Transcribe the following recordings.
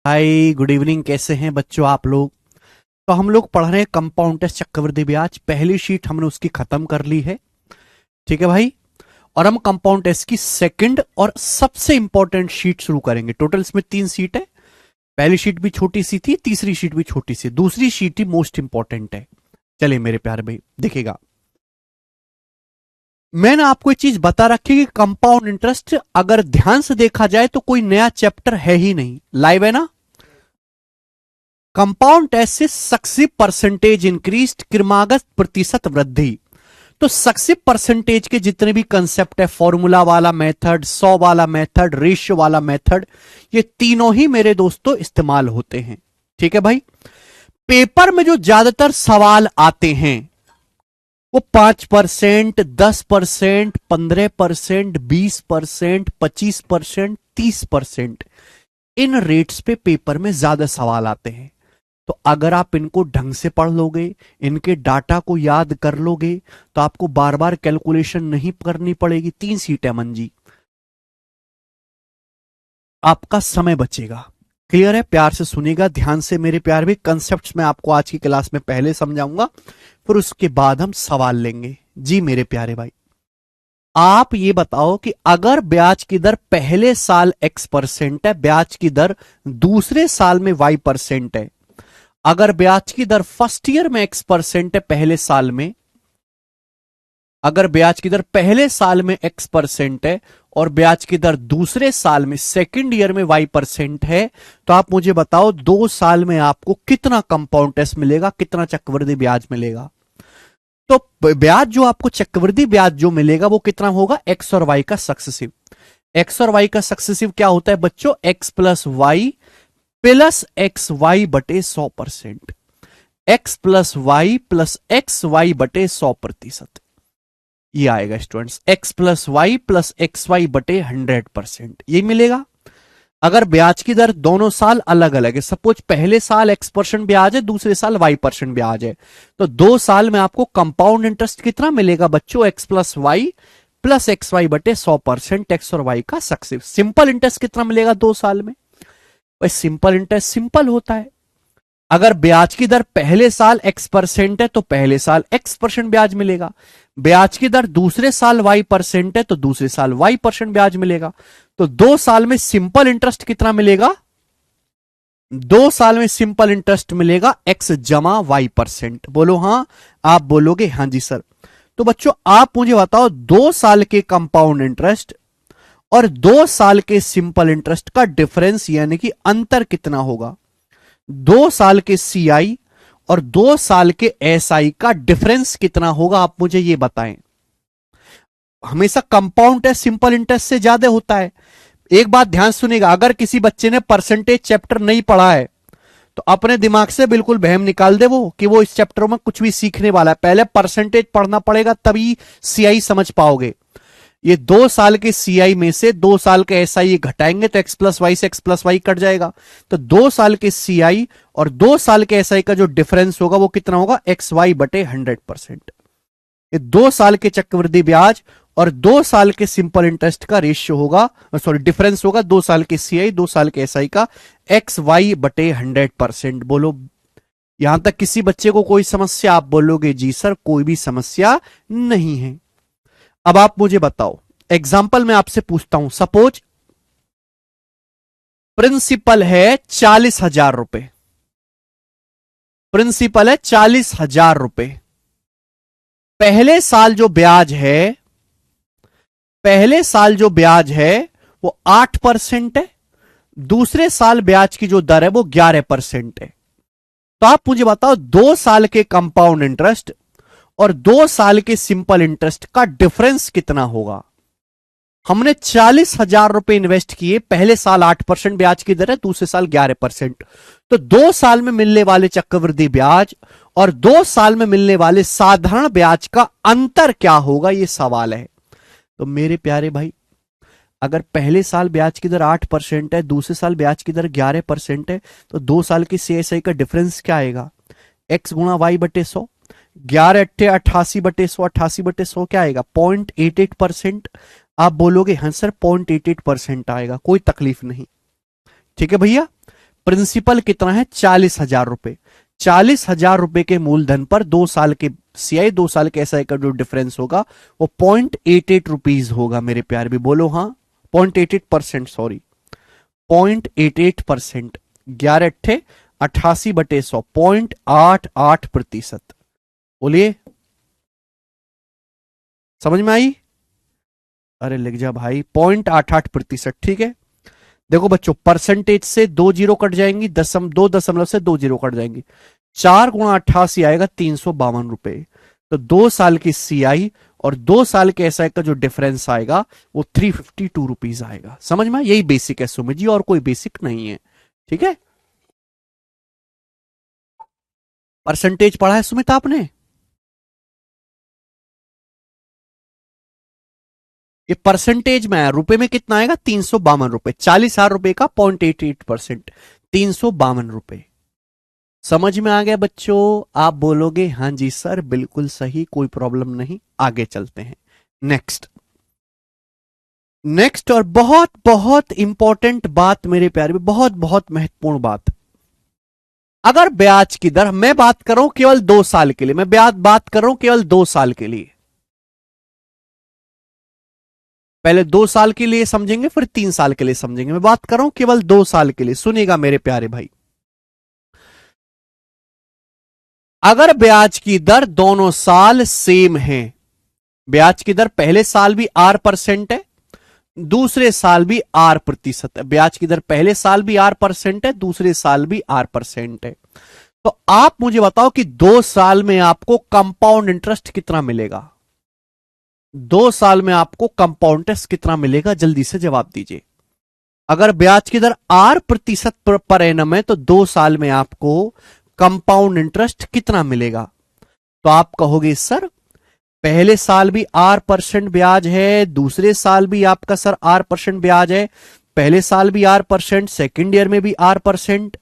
Hi good evening. कैसे हैं बच्चों आप लोग? तो हम लोग पढ़ रहे हैं कंपाउंड टेस्ट चक्रवृद्धि ब्याज। पहली शीट हमने उसकी खत्म कर ली है। ठीक है भाई। और हम कंपाउंड टेस्ट की सेकंड और सबसे इंपॉर्टेंट शीट शुरू करेंगे। टोटल इसमें 3 शीट है। पहली शीट भी छोटी सी थी, तीसरी शीट भी छोटी सी, दूसरी शीट ही मोस्ट इंपॉर्टेंट है। चलिए मेरे प्यारे भाई देखिएगा। मैंने आपको एक चीज बता रखी कि कंपाउंड इंटरेस्ट अगर ध्यान से देखा जाए तो कोई नया चैप्टर है ही नहीं, लाइव है ना। कंपाउंड टेस्ट से सक्सेसिव परसेंटेज इंक्रीज्ड, क्रमागत प्रतिशत वृद्धि। तो सक्सेसिव परसेंटेज के जितने भी कंसेप्ट है, फॉर्मूला वाला मेथड, 100 वाला मेथड, रेशियो वाला मेथड, ये तीनों ही मेरे दोस्तों इस्तेमाल होते हैं। ठीक है भाई। पेपर में जो ज्यादातर सवाल आते हैं वो 5%, 10%, 15%, 20%, 25%, 30%, इन रेट्स पे पेपर में ज्यादा सवाल आते हैं। तो अगर आप इनको ढंग से पढ़ लोगे, इनके डाटा को याद कर लोगे, तो आपको बार बार कैलकुलेशन नहीं करनी पड़ेगी। 3 सीटें मंजी, आपका समय बचेगा। क्लियर है? प्यार से सुनिएगा, ध्यान से मेरे प्यार भी। कंसेप्ट्स मैं आपको आज की क्लास में पहले समझाऊंगा, फिर उसके बाद हम सवाल लेंगे। जी मेरे प्यारे भाई, आप ये बताओ कि अगर ब्याज की दर पहले साल X% है, ब्याज की दर दूसरे साल में Y% है, अगर ब्याज की दर फर्स्ट ईयर में X% है पहले साल में, अगर ब्याज की दर पहले साल में X% है और ब्याज की दर दूसरे साल में सेकंड ईयर में Y% है, तो आप मुझे बताओ 2 साल में आपको कितना कंपाउंड टेस्ट मिलेगा, कितना चक्रवृद्धि ब्याज मिलेगा। तो ब्याज जो आपको चक्रवृद्धि ब्याज जो मिलेगा वो कितना होगा? एक्स और वाई का सक्सेसिव। एक्स और वाई का सक्सेसिव क्या होता है बच्चों? X plus y plus x y बटे 100%। एक्स प्लस वाई बटे 100%, ये आएगा स्टूडेंट्स। एक्स प्लस वाई बटे 100%, ये मिलेगा। अगर ब्याज की दर दोनों साल अलग अलग है, सपोज पहले साल X% ब्याज है, दूसरे साल Y% ब्याज है, तो 2 साल में आपको कंपाउंड इंटरेस्ट कितना मिलेगा बच्चों? एक्स प्लस एक्स वाई बटे 100%, एक्स और वाई का सक्सेसिव। सिंपल इंटरेस्ट कितना मिलेगा 2 साल में? भाई सिंपल इंटरेस्ट सिंपल होता है। अगर ब्याज की दर पहले साल X% है तो पहले साल X% ब्याज मिलेगा। ब्याज की दर दूसरे साल Y% है तो दूसरे साल Y% ब्याज मिलेगा। तो 2 साल में सिंपल इंटरेस्ट कितना मिलेगा? 2 साल में सिंपल इंटरेस्ट मिलेगा X जमा Y%। बोलो हाँ। आप बोलोगे हाँ जी सर। तो बच्चों आप मुझे बताओ 2 साल के कंपाउंड इंटरेस्ट और 2 साल के सिंपल इंटरेस्ट का डिफरेंस यानी कि अंतर कितना होगा? 2 साल के CI और 2 साल के SI का डिफरेंस कितना होगा? आप मुझे ये बताएं। हमेशा कंपाउंड टेस्ट सिंपल इंटरेस्ट से ज्यादा होता है। एक बात ध्यान सुनिएगा, अगर किसी बच्चे ने परसेंटेज चैप्टर नहीं पढ़ा है तो अपने दिमाग से बिल्कुल बहम निकाल दे वो कि वो इस चैप्टर में कुछ भी सीखने वाला है। पहले परसेंटेज पढ़ना पड़ेगा तभी CI समझ पाओगे। ये 2 साल के CI में से 2 साल के SI घटाएंगे तो एक्स प्लस वाई से एक्स प्लस वाई कट जाएगा। तो 2 साल के CI और 2 साल के SI का जो डिफरेंस होगा वो कितना होगा? एक्स वाई बटे 100%। ये 2 साल के चक्रवृद्धि ब्याज और 2 साल के सिंपल इंटरेस्ट का रेशियो होगा, सॉरी डिफरेंस होगा 2 साल के CI 2 साल के SI का एक्स वाई बटे 100%। बोलो यहां तक किसी बच्चे को कोई समस्या? आप बोलोगे जी सर कोई भी समस्या नहीं है। अब आप मुझे बताओ, एग्जाम्पल मैं आपसे पूछता हूं, सपोज प्रिंसिपल है 40,000 रुपए, प्रिंसिपल है 40,000 रुपए। पहले साल जो ब्याज है, पहले साल जो ब्याज है वो 8% है, दूसरे साल ब्याज की जो दर है वो 11% है। तो आप मुझे बताओ 2 साल के कंपाउंड इंटरेस्ट और 2 साल के सिंपल इंटरेस्ट का डिफरेंस कितना होगा? हमने 40,000 रुपए इन्वेस्ट किए, पहले साल 8% ब्याज की दर है, दूसरे साल 11%। तो 2 साल में मिलने वाले चक्रवृद्धि ब्याज और 2 साल में मिलने वाले साधारण ब्याज का अंतर क्या होगा, यह सवाल है। तो मेरे प्यारे भाई, अगर पहले साल ब्याज की दर 8% है, दूसरे साल ब्याज की दर 11% है, तो 2 साल की CSI का डिफरेंस क्या आएगा? एक्स गुणा वाई बटे 100। 11 अट्ठे 88 बटे 100, 88 बटे 100 क्या आएगा? 0.88%। आप बोलोगे हाँ सर 0.88% आएगा, कोई तकलीफ नहीं। ठीक है भैया, प्रिंसिपल कितना है 40,000 रुपए। 40,000 रुपए के मूलधन पर 2 साल के सीआई 2 साल के एसआई का जो डिफरेंस होगा वो 0.88 रुपीज होगा मेरे प्यार भी। बोलो हाँ, 0.88%, सॉरी 0.88%। 11 अट्ठे 88/100, 0.88%। बोलिए, समझ में आई? अरे लिख जा भाई, 0.88%। ठीक है, देखो बच्चों, परसेंटेज से 2 जीरो कट जाएंगी, 2 दशमलव से 2 जीरो कट जाएंगी। 4 गुणा 88 आएगा 352 रुपए। तो 2 साल की सीआई और 2 साल के एसआई का जो डिफरेंस आएगा वो 352 रुपीज आएगा। समझ में? यही बेसिक है सुमित जी, और कोई बेसिक नहीं है। ठीक है, परसेंटेज पढ़ा है सुमित आपने? ये परसेंटेज में आया, रुपए में कितना आएगा 352 रुपए। 40,000 रुपए का 0.88%, 352 रुपए। समझ में आ गया बच्चों? आप बोलोगे हाँ जी सर बिल्कुल सही, कोई प्रॉब्लम नहीं। आगे चलते हैं, नेक्स्ट। नेक्स्ट और बहुत बहुत इंपॉर्टेंट बात मेरे प्यारे, बहुत बहुत महत्वपूर्ण बात। अगर ब्याज की दर, मैं बात कर रहा हूं केवल 2 साल के लिए, मैं बात कर रहा हूं केवल 2 साल के लिए। पहले 2 साल के लिए समझेंगे, फिर 3 साल के लिए समझेंगे। मैं बात कर रहा हूं केवल 2 साल के लिए, सुनिएगा मेरे प्यारे भाई। अगर ब्याज की दर दोनों साल सेम है, ब्याज की दर पहले साल भी R% है, दूसरे साल भी R% है। ब्याज की दर पहले साल भी R% है, दूसरे साल भी R% है। तो आप मुझे बताओ कि 2 साल में आपको कंपाउंड इंटरेस्ट कितना मिलेगा? 2 साल में आपको कंपाउंड इंटरेस्ट कितना मिलेगा? जल्दी से जवाब दीजिए। अगर ब्याज की दर R% पर एनम है तो 2 साल में आपको कंपाउंड इंटरेस्ट कितना मिलेगा? तो आप कहोगे सर पहले साल भी R% ब्याज है, दूसरे साल भी आपका सर R% ब्याज है, पहले साल भी R%, सेकेंड ईयर में भी R%,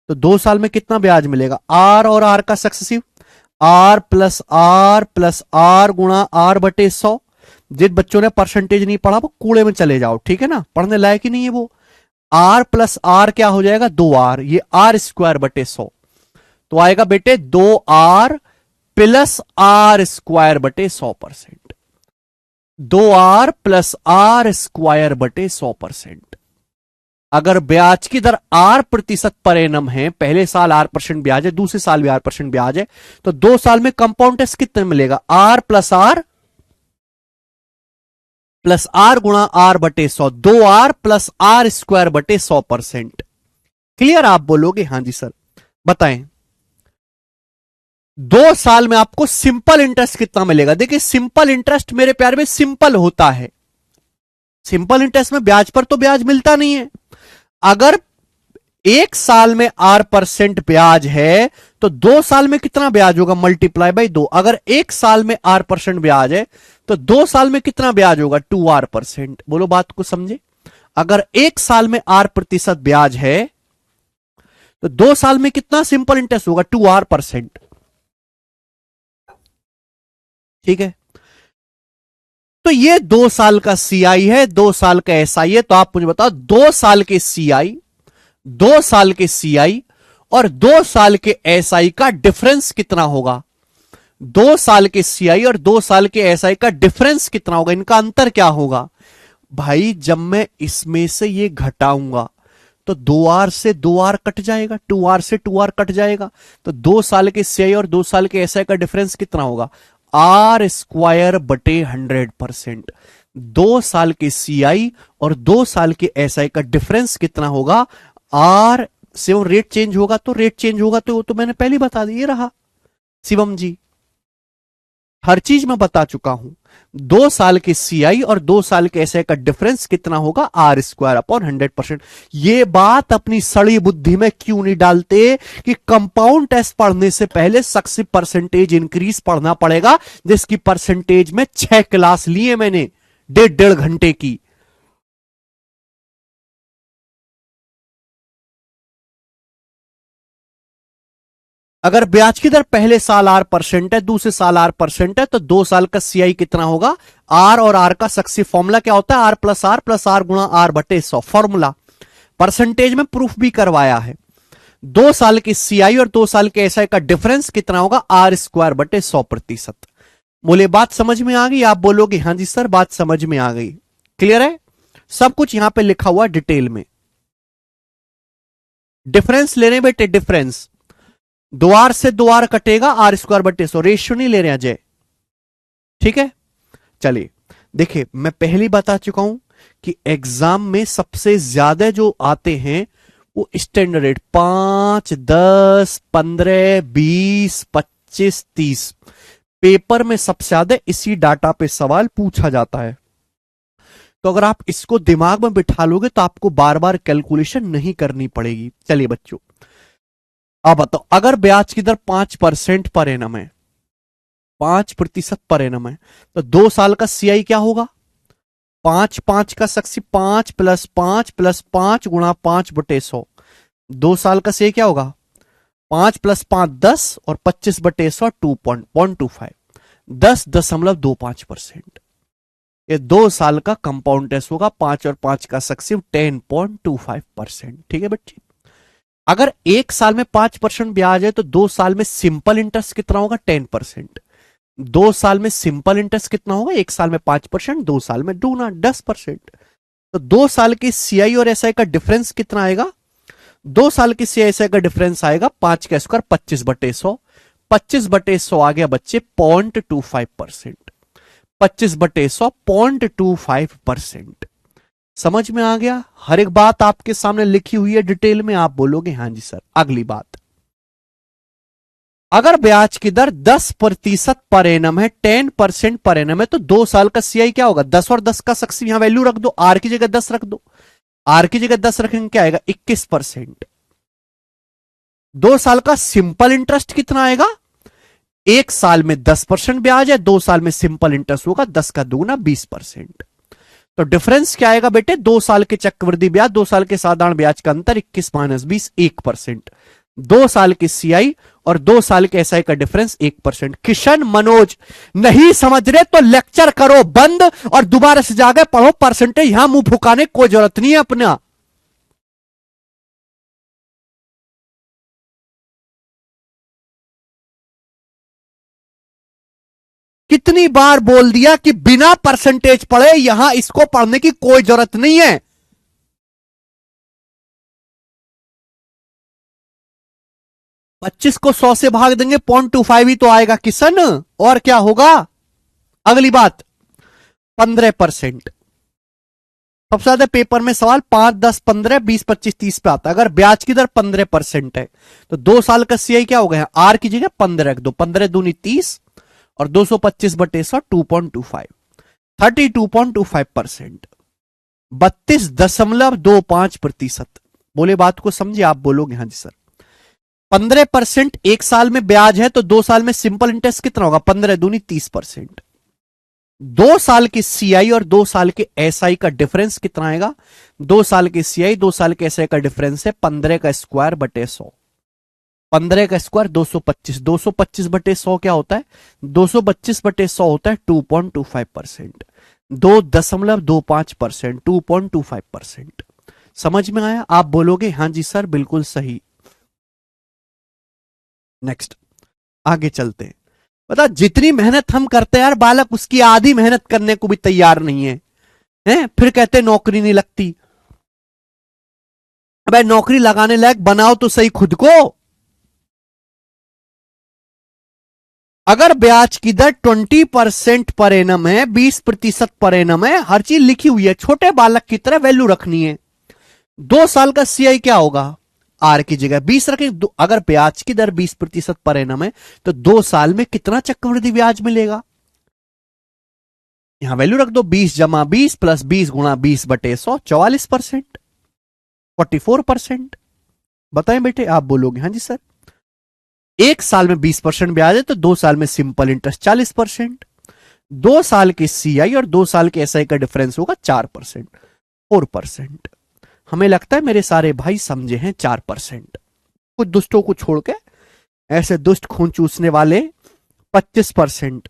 तो 2 साल में कितना ब्याज मिलेगा? R और R का सक्सेसिव, R प्लस R गुणा R/100। जिन बच्चों ने परसेंटेज नहीं पढ़ा वो कूड़े में चले जाओ, ठीक है ना, पढ़ने लायक ही नहीं है वो। R प्लस R क्या हो जाएगा? 2R, ये R²/100। तो आएगा बेटे 2R plus R²/100%। 2R plus R²/100%। अगर ब्याज की दर R% पर एनम है, पहले साल R% ब्याज है, दूसरे साल भी R% ब्याज है, तो 2 साल में कंपाउंड इंटरेस्ट कितना मिलेगा? R प्लस R गुणा R/100, 2R plus R²/100%। Clear? आप बोलोगे हाँ जी सर। बताएं 2 साल में आपको सिंपल इंटरेस्ट कितना मिलेगा? देखिए सिंपल इंटरेस्ट मेरे प्यार में सिंपल होता है। सिंपल इंटरेस्ट में ब्याज पर तो ब्याज मिलता नहीं है। अगर 1 साल में R% ब्याज है तो 2 साल में कितना ब्याज होगा? Multiply by 2। अगर 1 साल में R% ब्याज है तो 2 साल में कितना ब्याज होगा? 2R%। बोलो बात को समझे। अगर 1 साल में R% ब्याज है तो 2 साल में कितना सिंपल इंटरेस्ट होगा? 2R%। ठीक है, तो ये 2 साल का सीआई है, 2 साल का एसआई है। तो आप मुझे बताओ 2 साल के सीआई, 2 साल के सीआई और 2 साल के एसआई का डिफरेंस कितना होगा? 2 साल के सीआई और 2 साल के एसआई का डिफरेंस कितना होगा? इनका अंतर क्या होगा? भाई जब मैं इसमें से ये घटाऊंगा तो 2R से 2R कट जाएगा, 2R से 2R कट जाएगा। तो 2 साल के सीआई और 2 साल के एसआई का डिफरेंस कितना होगा? R²/100%। 2 साल के सीआई और 2 साल के एसआई का डिफरेंस कितना होगा? R से वो रेट चेंज होगा तो रेट चेंज होगा, तो वो तो मैंने पहले बता दिया रहा शिवम जी, हर चीज मैं बता चुका हूं। 2 साल के सीआई और 2 साल के एसआई का डिफरेंस कितना होगा? R²/100%। ये बात अपनी सड़ी बुद्धि में क्यों नहीं डालते कि कंपाउंड टेस्ट पढ़ने से पहले सक्सेसिव परसेंटेज इंक्रीज पढ़ना पड़ेगा, जिसकी परसेंटेज में 6 क्लास लिए मैंने 1.5 घंटे की। अगर ब्याज की दर पहले साल R% है, दूसरे साल R% है, तो 2 साल का सीआई कितना होगा? R और R का सक्सेसिव फॉर्मूला क्या होता है? R प्लस R गुणा R/100 फॉर्मूला। परसेंटेज में प्रूफ भी करवाया है। 2 साल की सीआई और 2 साल के एसआई का डिफरेंस कितना होगा, R²/100%। बोले बात समझ में आ गई? आप बोलोगे हां जी सर बात समझ में आ गई। क्लियर है? सब कुछ यहां पे लिखा हुआ डिटेल में। डिफरेंस ले रहे हैं बेटे, डिफरेंस 2R से 2R कटेगा, R²/100, रेशियो नहीं ले रहे हैं अजय। ठीक है, चलिए देखिए मैं पहले बता चुका हूं कि एग्जाम में सबसे ज्यादा जो आते हैं वो स्टैंडर्ड रेट 5, 10, 15, 20, 25, 30 पेपर में सबसे ज्यादा इसी डाटा पे सवाल पूछा जाता है। तो अगर आप इसको दिमाग में बिठा लोगे तो आपको बार बार कैलकुलेशन नहीं करनी पड़ेगी। चलिए बच्चों अब बताओ, अगर ब्याज की दर 5% पर एनम है, 5% पर एनम है, तो 2 साल का सीआई क्या होगा, 5 का सक्सी 5 + 5 + 5 गुणा 5/100। 2 साल का सीआई क्या होगा, 5 + 5 10 और 25/100 2.25, 10.25%। ये 2 साल का कंपाउंड टेस्ट होगा, 5 और 5 का सक्सिव 10.25%। ठीक है बच्चे, अगर 1 साल में 5% ब्याज है तो 2 साल में सिंपल इंटरेस्ट कितना होगा, 10%। 2 साल में सिंपल इंटरेस्ट कितना होगा, 1 साल में 5%, 2 साल में दूना 10%। तो 2 साल की सीआई और एसआई का डिफरेंस कितना आएगा, 2 साल की सीआई एसआई का डिफरेंस आएगा 5 का स्क्वायर 25/100, 25/100 आ गया बच्चे 0.25%, 25/100 0.25%। समझ में आ गया? हर एक बात आपके सामने लिखी हुई है डिटेल में, आप बोलोगे हां जी सर। अगली बात, अगर ब्याज की दर 10% पर एनम है, 10% पर एनम है, तो 2 साल का सीआई क्या होगा, 10 और 10 का सक्सिव यहां वैल्यू रख दो, आर की जगह 10 रख दो, आर की जगह 10 रखेंगे क्या आएगा, 21%। 2 साल का सिंपल इंटरेस्ट कितना आएगा, 1 साल में 10% ब्याज है, 2 साल में सिंपल इंटरेस्ट होगा 10 का दूना 20%। तो डिफरेंस क्या आएगा बेटे, 2 साल के चक्रवृद्धि ब्याज, 2 साल के साधारण ब्याज का अंतर 21 - 20 1%। 2 साल की सीआई और 2 साल के एसआई का डिफरेंस 1%। किशन मनोज नहीं समझ रहे तो लेक्चर करो बंद और दोबारा से जाके पढ़ो परसेंटेज, यहां मुंह फुकाने कोई जरूरत नहीं है अपना। कितनी बार बोल दिया कि बिना परसेंटेज पढ़े यहां इसको पढ़ने की कोई जरूरत नहीं है। पच्चीस को 100 से भाग देंगे 0.25 ही तो आएगा किशन, और क्या होगा। अगली बात 15%। सबसे ज्यादा पेपर में सवाल 5, 10, 15, 20, 25, 30 पे आता है। अगर ब्याज की दर 15% है तो 2 साल का सीआई क्या हो गया, आर की जगह 15 रख दो, 15 दूनी 30 और 225/100 2.25, 32.25%, 32.25%। बोले बात को समझे? आप बोलोगे हाँ जी सर। 15% 1 साल में ब्याज है तो 2 साल में सिंपल इंटरेस्ट कितना होगा, 15 दूनी 30%। 2 साल की सीआई और 2 साल के एसआई का डिफरेंस कितना आएगा, 2 साल की सीआई 2 साल के एसआई का डिफरेंस है 15 का स्क्वायर बटे 100। 15 का स्क्वायर 225, 225/100 क्या होता है, 225/100 होता है 2.25%, 2.25%, 2.25%। समझ में आया? आप बोलोगे हां जी सर बिल्कुल सही। नेक्स्ट आगे चलते हैं। पता जितनी मेहनत हम करते हैं यार, बालक उसकी आधी मेहनत करने को भी तैयार नहीं है, हैं? फिर कहते नौकरी नहीं लगती। अबे नौकरी लगाने लायक बनाओ तो सही खुद को। अगर ब्याज की दर 20% पर एनम है, 20% पर एनम है, हर चीज लिखी हुई है, छोटे बालक की तरह वैल्यू रखनी है। 2 साल का सीआई क्या होगा, आर की जगह 20 रखें। अगर ब्याज की दर 20% पर एनम है तो 2 साल में कितना चक्रवृद्धि ब्याज मिलेगा, यहां वैल्यू रख दो, 20 + 20 + 20 × 20/100 44%, 44%। बताएं बेटे, आप बोलोगे हाँ जी सर। 1 साल में 20% ब्याज है तो 2 साल में सिंपल इंटरेस्ट 40%। 2 साल की सीआई और 2 साल के एसआई का डिफरेंस होगा 4%, 4%। हमें लगता है मेरे सारे भाई समझे हैं 4%। कुछ दुष्टों को छोड़ के ऐसे दुष्ट खून चूसने वाले 25%।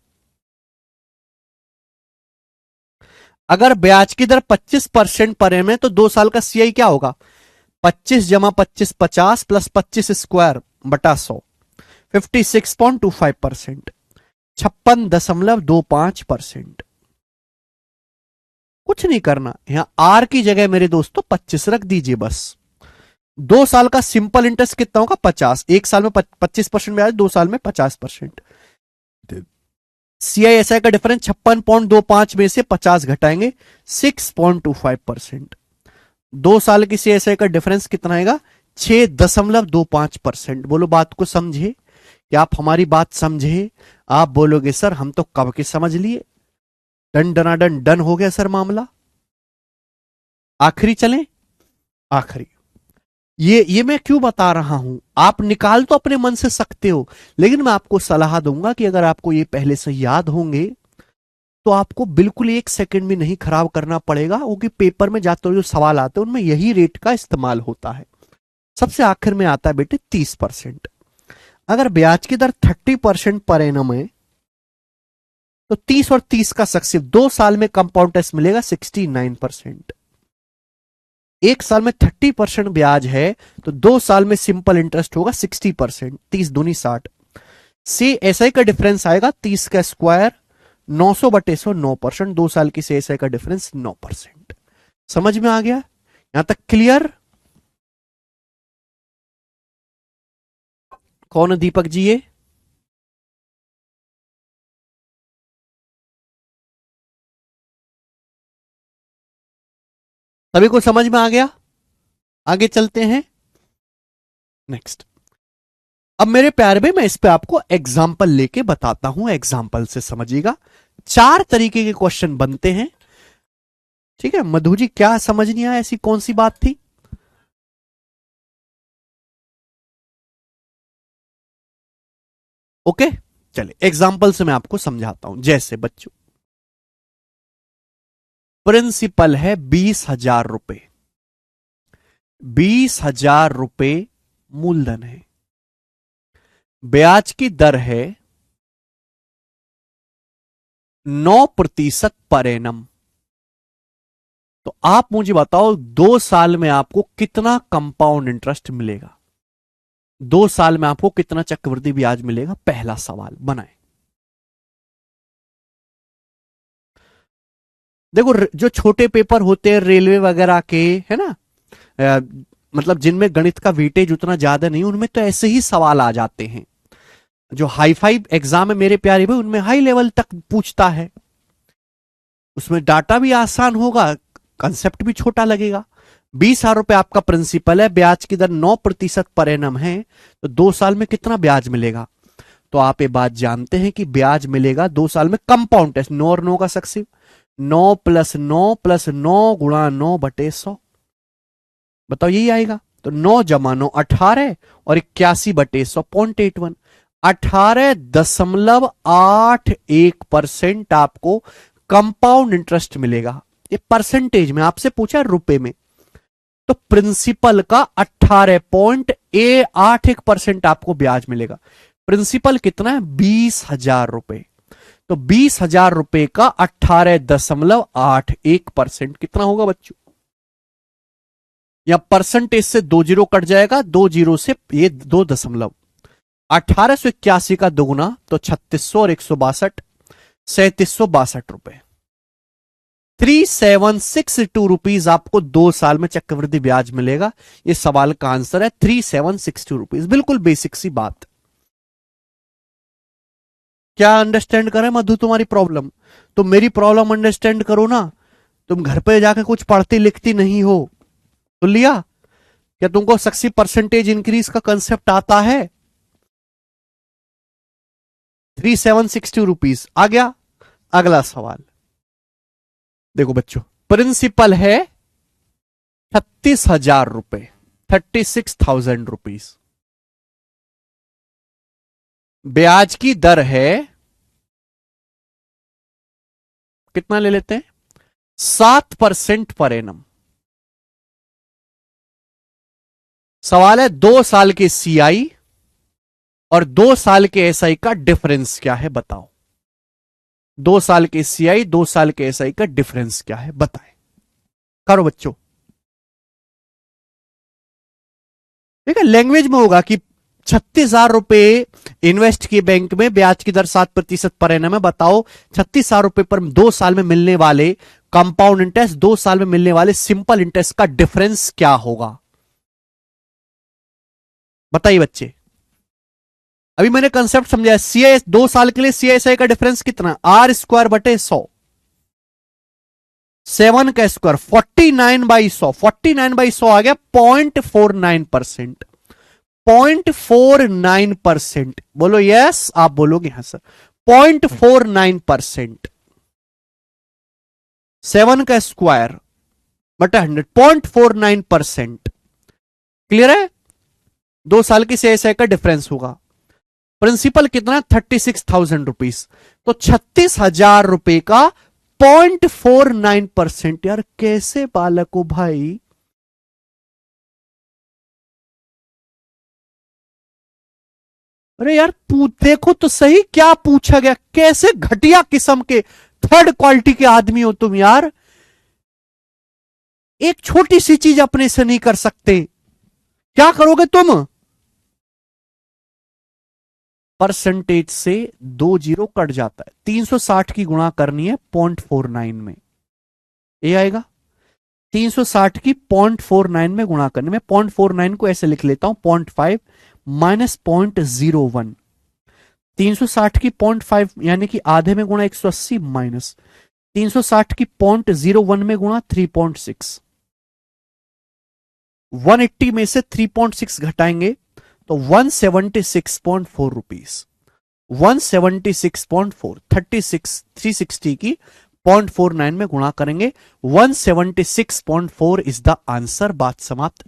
अगर ब्याज की दर 25% पर एम है तो 2 साल का सीआई क्या होगा, 25 जमा 25 50 प्लस 25 स्क्वायर बटा 100 56.25%, 56.25%। कुछ नहीं करना, यहां आर की जगह मेरे दोस्तों 25 रख दीजिए बस। 2 साल का सिंपल इंटरेस्ट कितना होगा? 50। 1 साल में 25% ब्याज, 2 साल में 50%। CISI का डिफरेंस 56.25 में से 50 घटाएंगे 6.25%। 2 साल की CISI का डिफरेंस कितना आएगा? 6.25%। बोलो बात को समझे? क्या आप हमारी बात समझे? आप बोलोगे सर हम तो कब के समझ लिए, डन डनाडन डन हो गया सर मामला। आखिरी चलें, आखिरी। ये मैं क्यों बता रहा हूं, आप निकाल तो अपने मन से सकते हो, लेकिन मैं आपको सलाह दूंगा कि अगर आपको ये पहले से याद होंगे तो आपको बिल्कुल 1 सेकंड भी नहीं खराब करना पड़ेगा, क्योंकि पेपर में जाते हुए जो सवाल आते हैं उनमें यही रेट का इस्तेमाल होता है। सबसे आखिर में आता है बेटे 30%। अगर ब्याज की दर 30% पर एनम है तो 30 और 30 का सक्सेसिव 2 साल में कंपाउंड टेस्ट मिलेगा 69%। 1 साल में 30% ब्याज है तो 2 साल में सिंपल इंटरेस्ट होगा 60%। 30 दूनी 60 से एसआई का डिफरेंस आएगा 30 का स्क्वायर 900 बटे 100 9%। 2 साल की से एसआई का डिफरेंस 9%। समझ में आ गया? यहां तक क्लियर? कौन है दीपक जी ये? सभी को समझ में आ गया? आगे चलते हैं नेक्स्ट। अब मेरे प्यारे भाई मैं इस पे आपको एग्जाम्पल लेके बताता हूं, एग्जाम्पल से समझिएगा। 4 तरीके के क्वेश्चन बनते हैं, ठीक है? मधु जी क्या समझ नहीं आया, ऐसी कौन सी बात थी? ओके चलिए एग्जाम्पल से मैं आपको समझाता हूं। जैसे बच्चों प्रिंसिपल है 20,000 रुपए, 20,000 रुपए मूलधन है, ब्याज की दर है 9% पर एनम। तो आप मुझे बताओ 2 साल में आपको कितना कंपाउंड इंटरेस्ट मिलेगा? 2 साल में आपको कितना चक्रवृद्धि ब्याज मिलेगा? पहला सवाल बनाए। देखो जो छोटे पेपर होते हैं रेलवे वगैरह के, है ना, अ, मतलब जिनमें गणित का वेटेज उतना ज्यादा नहीं, उनमें तो ऐसे ही सवाल आ जाते हैं। जो हाई फाई एग्जाम है मेरे प्यारे भाई उनमें हाई लेवल तक पूछता है, उसमें डाटा भी आसान होगा, कंसेप्ट भी छोटा लगेगा। 20,000 रुपए आपका प्रिंसिपल है, ब्याज की दर 9% पर एनम है, तो 2 साल में कितना ब्याज मिलेगा? तो आप ये बात जानते हैं कि ब्याज मिलेगा 2 साल में कंपाउंड टेस्ट 9 और 9 का सक्सिव 9 + 9 + 9 गुणा 9/100। बताओ यही आएगा। तो 9 जमा 9 18 और 81/100 18.81% आपको कंपाउंड इंटरेस्ट मिलेगा। ये परसेंटेज में आपसे पूछा रुपए में, तो प्रिंसिपल का 18.81% आपको ब्याज मिलेगा। प्रिंसिपल कितना है? 20,000 रुपए। तो 20,000 रुपए का 18.81% कितना होगा बच्चों? या परसेंटेज से 2 जीरो कट जाएगा, 2 जीरो से ये 2 दशमलव, 1881 का दोगुना तो 3600 और 162 3762 रुपए। 3762 रुपीज आपको 2 साल में चक्रवृद्धि ब्याज मिलेगा। ये सवाल का आंसर है 3762 रुपीज। बिल्कुल बेसिक सी बात। क्या अंडरस्टैंड करें मधु तुम्हारी प्रॉब्लम? तो मेरी प्रॉब्लम अंडरस्टैंड करो ना। तुम घर पे जाके कुछ पढ़ती लिखती नहीं हो, तो लिया क्या? तुमको 60% इंक्रीज का कंसेप्ट आता है? 3762 रुपीज आ गया। अगला सवाल देखो बच्चों, प्रिंसिपल है 36,000 रुपए, 36,000 रुपीज, ब्याज की दर है कितना ले लेते हैं? 7% पर एनम। सवाल है 2 साल के सीआई और 2 साल के एसआई का डिफरेंस क्या है बताओ। 2 साल के सीआई 2 साल के एसआई का डिफरेंस क्या है बताएं। करो बच्चों। ठीक है, लैंग्वेज में होगा कि 36,000 रुपए इन्वेस्ट किए बैंक में, ब्याज की दर 7% पर एनम है। बताओ 36,000 रुपए पर 2 साल में मिलने वाले कंपाउंड इंटरेस्ट, 2 साल में मिलने वाले सिंपल इंटरेस्ट का डिफरेंस क्या होगा? बताइए बच्चे। अभी मैंने कंसेप्ट समझाया। सीआईएस 2 साल के लिए सीआईएसआई का डिफरेंस कितना? R²/100, 7 का स्क्वायर 49/100, 49/100 आ गया 0.49%। 0.49%, बोलो यस, आप बोलोगे हाँ सर। 0.49%, 7 का स्क्वायर बटा 100, 0.49%। क्लियर है? 2 साल की सीआईएसआई का डिफरेंस होगा। प्रिंसिपल कितना? 36,000 रुपीज। तो 36,000 रुपए का 0.49%। यार कैसे बालक हो भाई? अरे यार देखो तो सही क्या पूछा गया, कैसे घटिया किस्म के थर्ड क्वालिटी के आदमी हो तुम यार। एक छोटी सी चीज अपने से नहीं कर सकते, क्या करोगे तुम? परसेंटेज से 2 जीरो कट जाता है, 360 की गुणा करनी है 0.49 में, ये आएगा। 360 की 0.49 में गुणा करने में, 0.49 को ऐसे लिख लेता हूं 0.5 माइनस 0.01। 360 की 0.5 यानी कि आधे में गुणा 180 माइनस 360 की 0.01 में गुणा 3.6। 180 में से 3.6 घटाएंगे तो 176.4 रुपीज। 176.4, 360 की 0.49 में गुणा करेंगे, 176.4 इज द आंसर। बात समाप्त।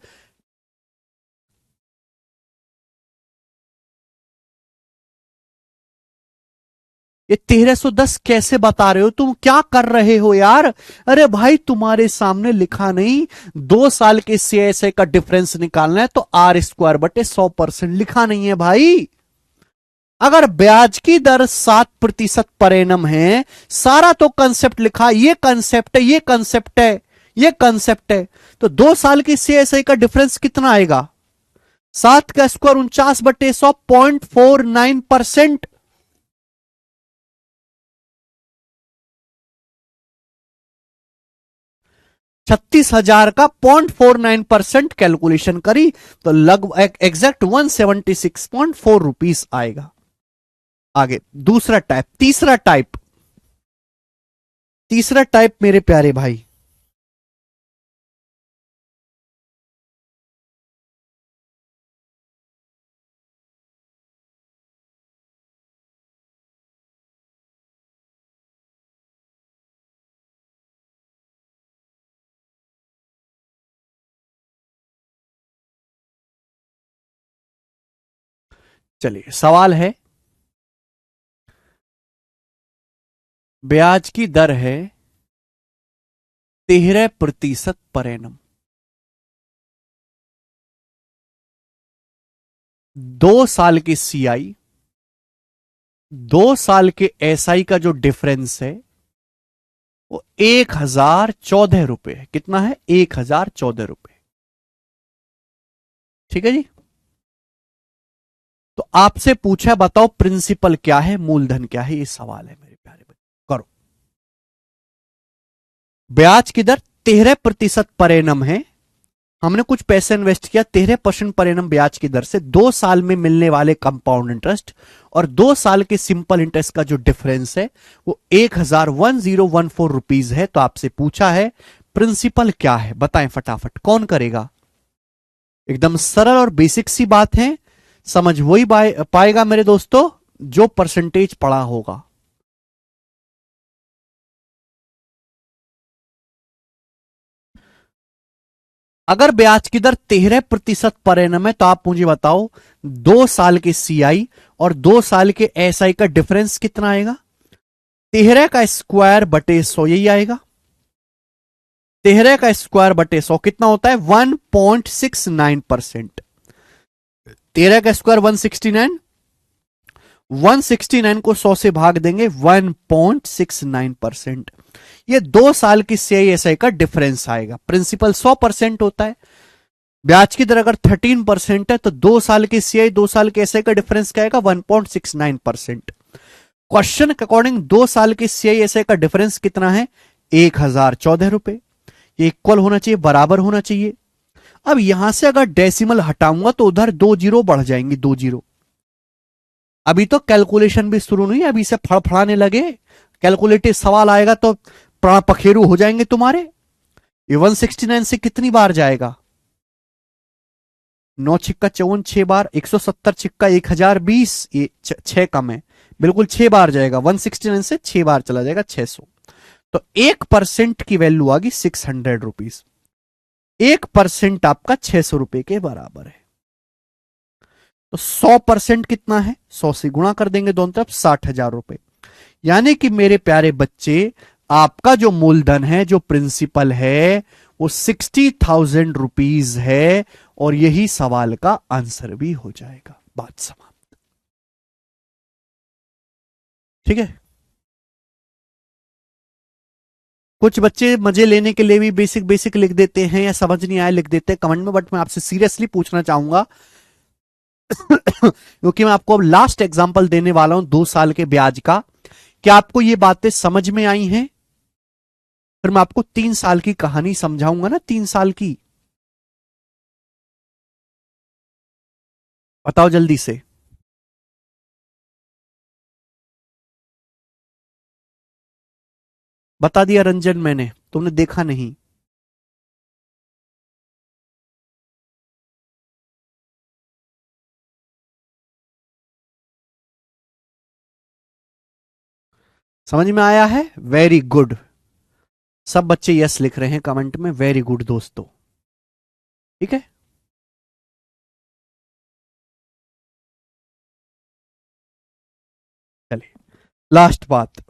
ये 1310 कैसे बता रहे हो तुम? क्या कर रहे हो यार? अरे भाई तुम्हारे सामने लिखा नहीं 2 साल के सीआईएसआई का डिफरेंस निकालना है तो R²/100% लिखा नहीं है भाई। अगर ब्याज की दर 7% पर एनम है, सारा तो कंसेप्ट लिखा, ये कंसेप्ट है, ये कंसेप्ट है, ये कंसेप्ट है, तो 2 साल की सीआईएसआई का डिफरेंस कितना आएगा? 7 का स्क्वायर 49/100, 0.49%। 36,000 का 0.49% कैलकुलेशन करी तो लगभग एग्जैक्ट 176.4 रुपीज आएगा। आगे दूसरा टाइप, तीसरा टाइप मेरे प्यारे भाई। चलिए सवाल है, ब्याज की दर है 13% पर एनम, 2 साल के सीआई, 2 साल के एसआई का जो डिफरेंस है वो 1,014 रुपए है। कितना है? 1,014 रुपए। ठीक है जी। तो आपसे पूछा, बताओ प्रिंसिपल क्या है, मूलधन क्या है? ये सवाल है मेरे प्यारे बच्चे। करो। ब्याज की दर 13% पर एनम है, हमने कुछ पैसे इन्वेस्ट किया, 13% पर एनम ब्याज की दर से 2 साल में मिलने वाले कंपाउंड इंटरेस्ट और 2 साल के सिंपल इंटरेस्ट का जो डिफरेंस है वो 1,1014 रुपीज है। तो आपसे पूछा है प्रिंसिपल क्या है, बताएं फटाफट। कौन करेगा? एकदम सरल और बेसिक सी बात है, समझ वही पाएगा मेरे दोस्तों जो परसेंटेज पढ़ा होगा। अगर ब्याज की दर 13% पर एनम है तो आप मुझे बताओ 2 साल के सीआई और 2 साल के एसआई का डिफरेंस कितना आएगा? 13 का स्क्वायर/100 यही आएगा। 13 का स्क्वायर/100 कितना होता है? 1.69%। 13 का स्क्वायर 169, 169 को 100 से भाग देंगे 1.69%। ये 2 साल की सीआईएसआई का डिफरेंस आएगा। प्रिंसिपल 100% होता है, ब्याज की दर अगर 13% है तो 2 साल की सीआई 2 साल के एसआई का डिफरेंस क्या आएगा 1.69%। क्वेश्चन के अकॉर्डिंग 2 साल के सीआई एसआई का डिफरेंस कितना है 1014 रुपए। ये इक्वल होना चाहिए, बराबर होना चाहिए। अब यहां से अगर डेसिमल हटाऊंगा तो उधर 2 जीरो बढ़ जाएंगी, 2 जीरो। अभी तो कैलकुलेशन भी शुरू नहीं है, अभी से फड़फड़ाने लगे, कैलकुलेटिव सवाल आएगा तो प्राण पखेरु हो जाएंगे तुम्हारे। ये 169 से कितनी बार जाएगा, 9 छिक्का 54, 6 बार, 170 छिक्का 1020, ये 6 कम है, बिल्कुल 6 बार जाएगा, 169 से 6 बार चला जाएगा 600। तो 1% की वैल्यू आ गई 600 रुपीज। 1% आपका 600 रुपए के बराबर है। तो 100% कितना है, 100 से गुणा कर देंगे दोनों तरफ, 60,000 रुपए। यानी कि मेरे प्यारे बच्चे आपका जो मूलधन है, जो प्रिंसिपल है, वो 60,000 रुपीज है। और यही सवाल का आंसर भी हो जाएगा। बात समाप्त। ठीक है। कुछ बच्चे मजे लेने के लिए भी बेसिक बेसिक लिख देते हैं, या समझ नहीं आया लिख देते हैं कमेंट में, बट मैं आपसे सीरियसली पूछना चाहूंगा क्योंकि मैं आपको अब लास्ट एग्जांपल देने वाला हूं 2 साल के ब्याज का। क्या आपको ये बातें समझ में आई हैं? फिर मैं आपको 3 साल की कहानी समझाऊंगा ना, 3 साल की। बताओ जल्दी से। बता दिया रंजन मैंने, तुमने देखा नहीं। समझ में आया है? Very good. सब बच्चे यस लिख रहे हैं कमेंट में, वेरी गुड दोस्तों। ठीक है। चलिए लास्ट बात,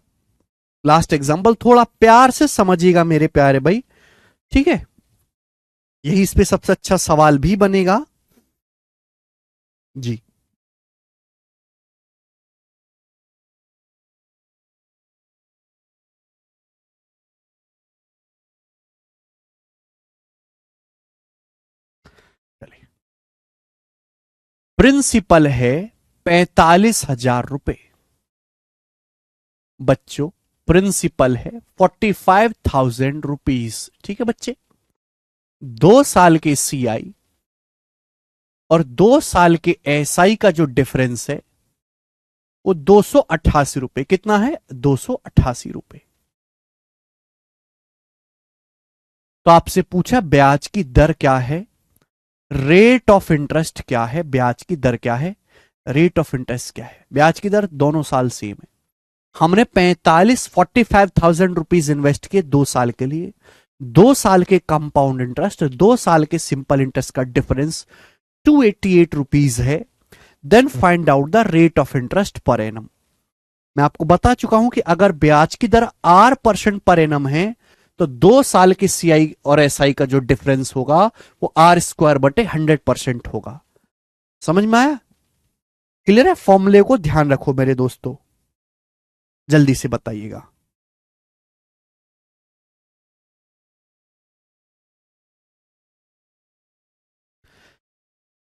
लास्ट एग्जांपल थोड़ा प्यार से समझिएगा मेरे प्यारे भाई। ठीक है, यही इस पे सबसे अच्छा सवाल भी बनेगा जी। चलिए, प्रिंसिपल है 45,000 रुपए। बच्चों प्रिंसिपल है 45,000 रुपीज। ठीक है बच्चे, 2 साल के सीआई और 2 साल के एसआई का जो डिफरेंस है वो 288 रुपए। कितना है? 288 रुपए। तो आपसे पूछा ब्याज की दर क्या है, रेट ऑफ इंटरेस्ट क्या है, ब्याज की दर क्या है, रेट ऑफ इंटरेस्ट क्या है। ब्याज की दर दोनों साल सेम है। हमने 45,000 रुपीज इन्वेस्ट किए 2 साल के लिए। 2 साल के कंपाउंड इंटरेस्ट, 2 साल के सिंपल इंटरेस्ट का डिफरेंस 288 रुपीज है। Then find out the rate of interest per annum. मैं आपको बता चुका हूं कि अगर ब्याज की दर 8% पर एनम है तो 2 साल के सीआई और एसआई का जो डिफरेंस होगा वो R² बटे 100% होगा। समझ में आया? क्लियर है? फॉर्मूले को ध्यान रखो मेरे दोस्तों, जल्दी से बताइएगा।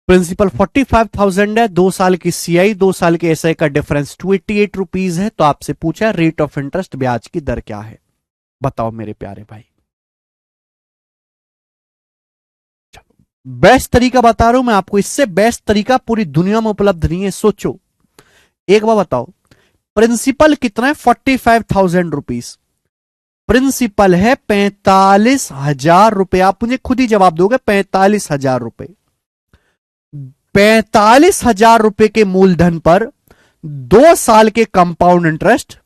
प्रिंसिपल 45,000 है, 2 साल की सीआई 2 साल के एसआई का डिफरेंस 288 रुपीज है। तो आपसे पूछा रेट ऑफ इंटरेस्ट, ब्याज की दर क्या है, बताओ मेरे प्यारे भाई। बेस्ट तरीका बता रहा हूं मैं आपको, इससे बेस्ट तरीका पूरी दुनिया में उपलब्ध नहीं है। सोचो एक बार बताओ, प्रिंसिपल कितना है 45,000 रुपीज, प्रिंसिपल है 45,000 रुपए। आप मुझे खुद ही जवाब दोगे 45,000 रुपए। 45,000 रुपए के मूलधन पर 2 साल के कंपाउंड इंटरेस्ट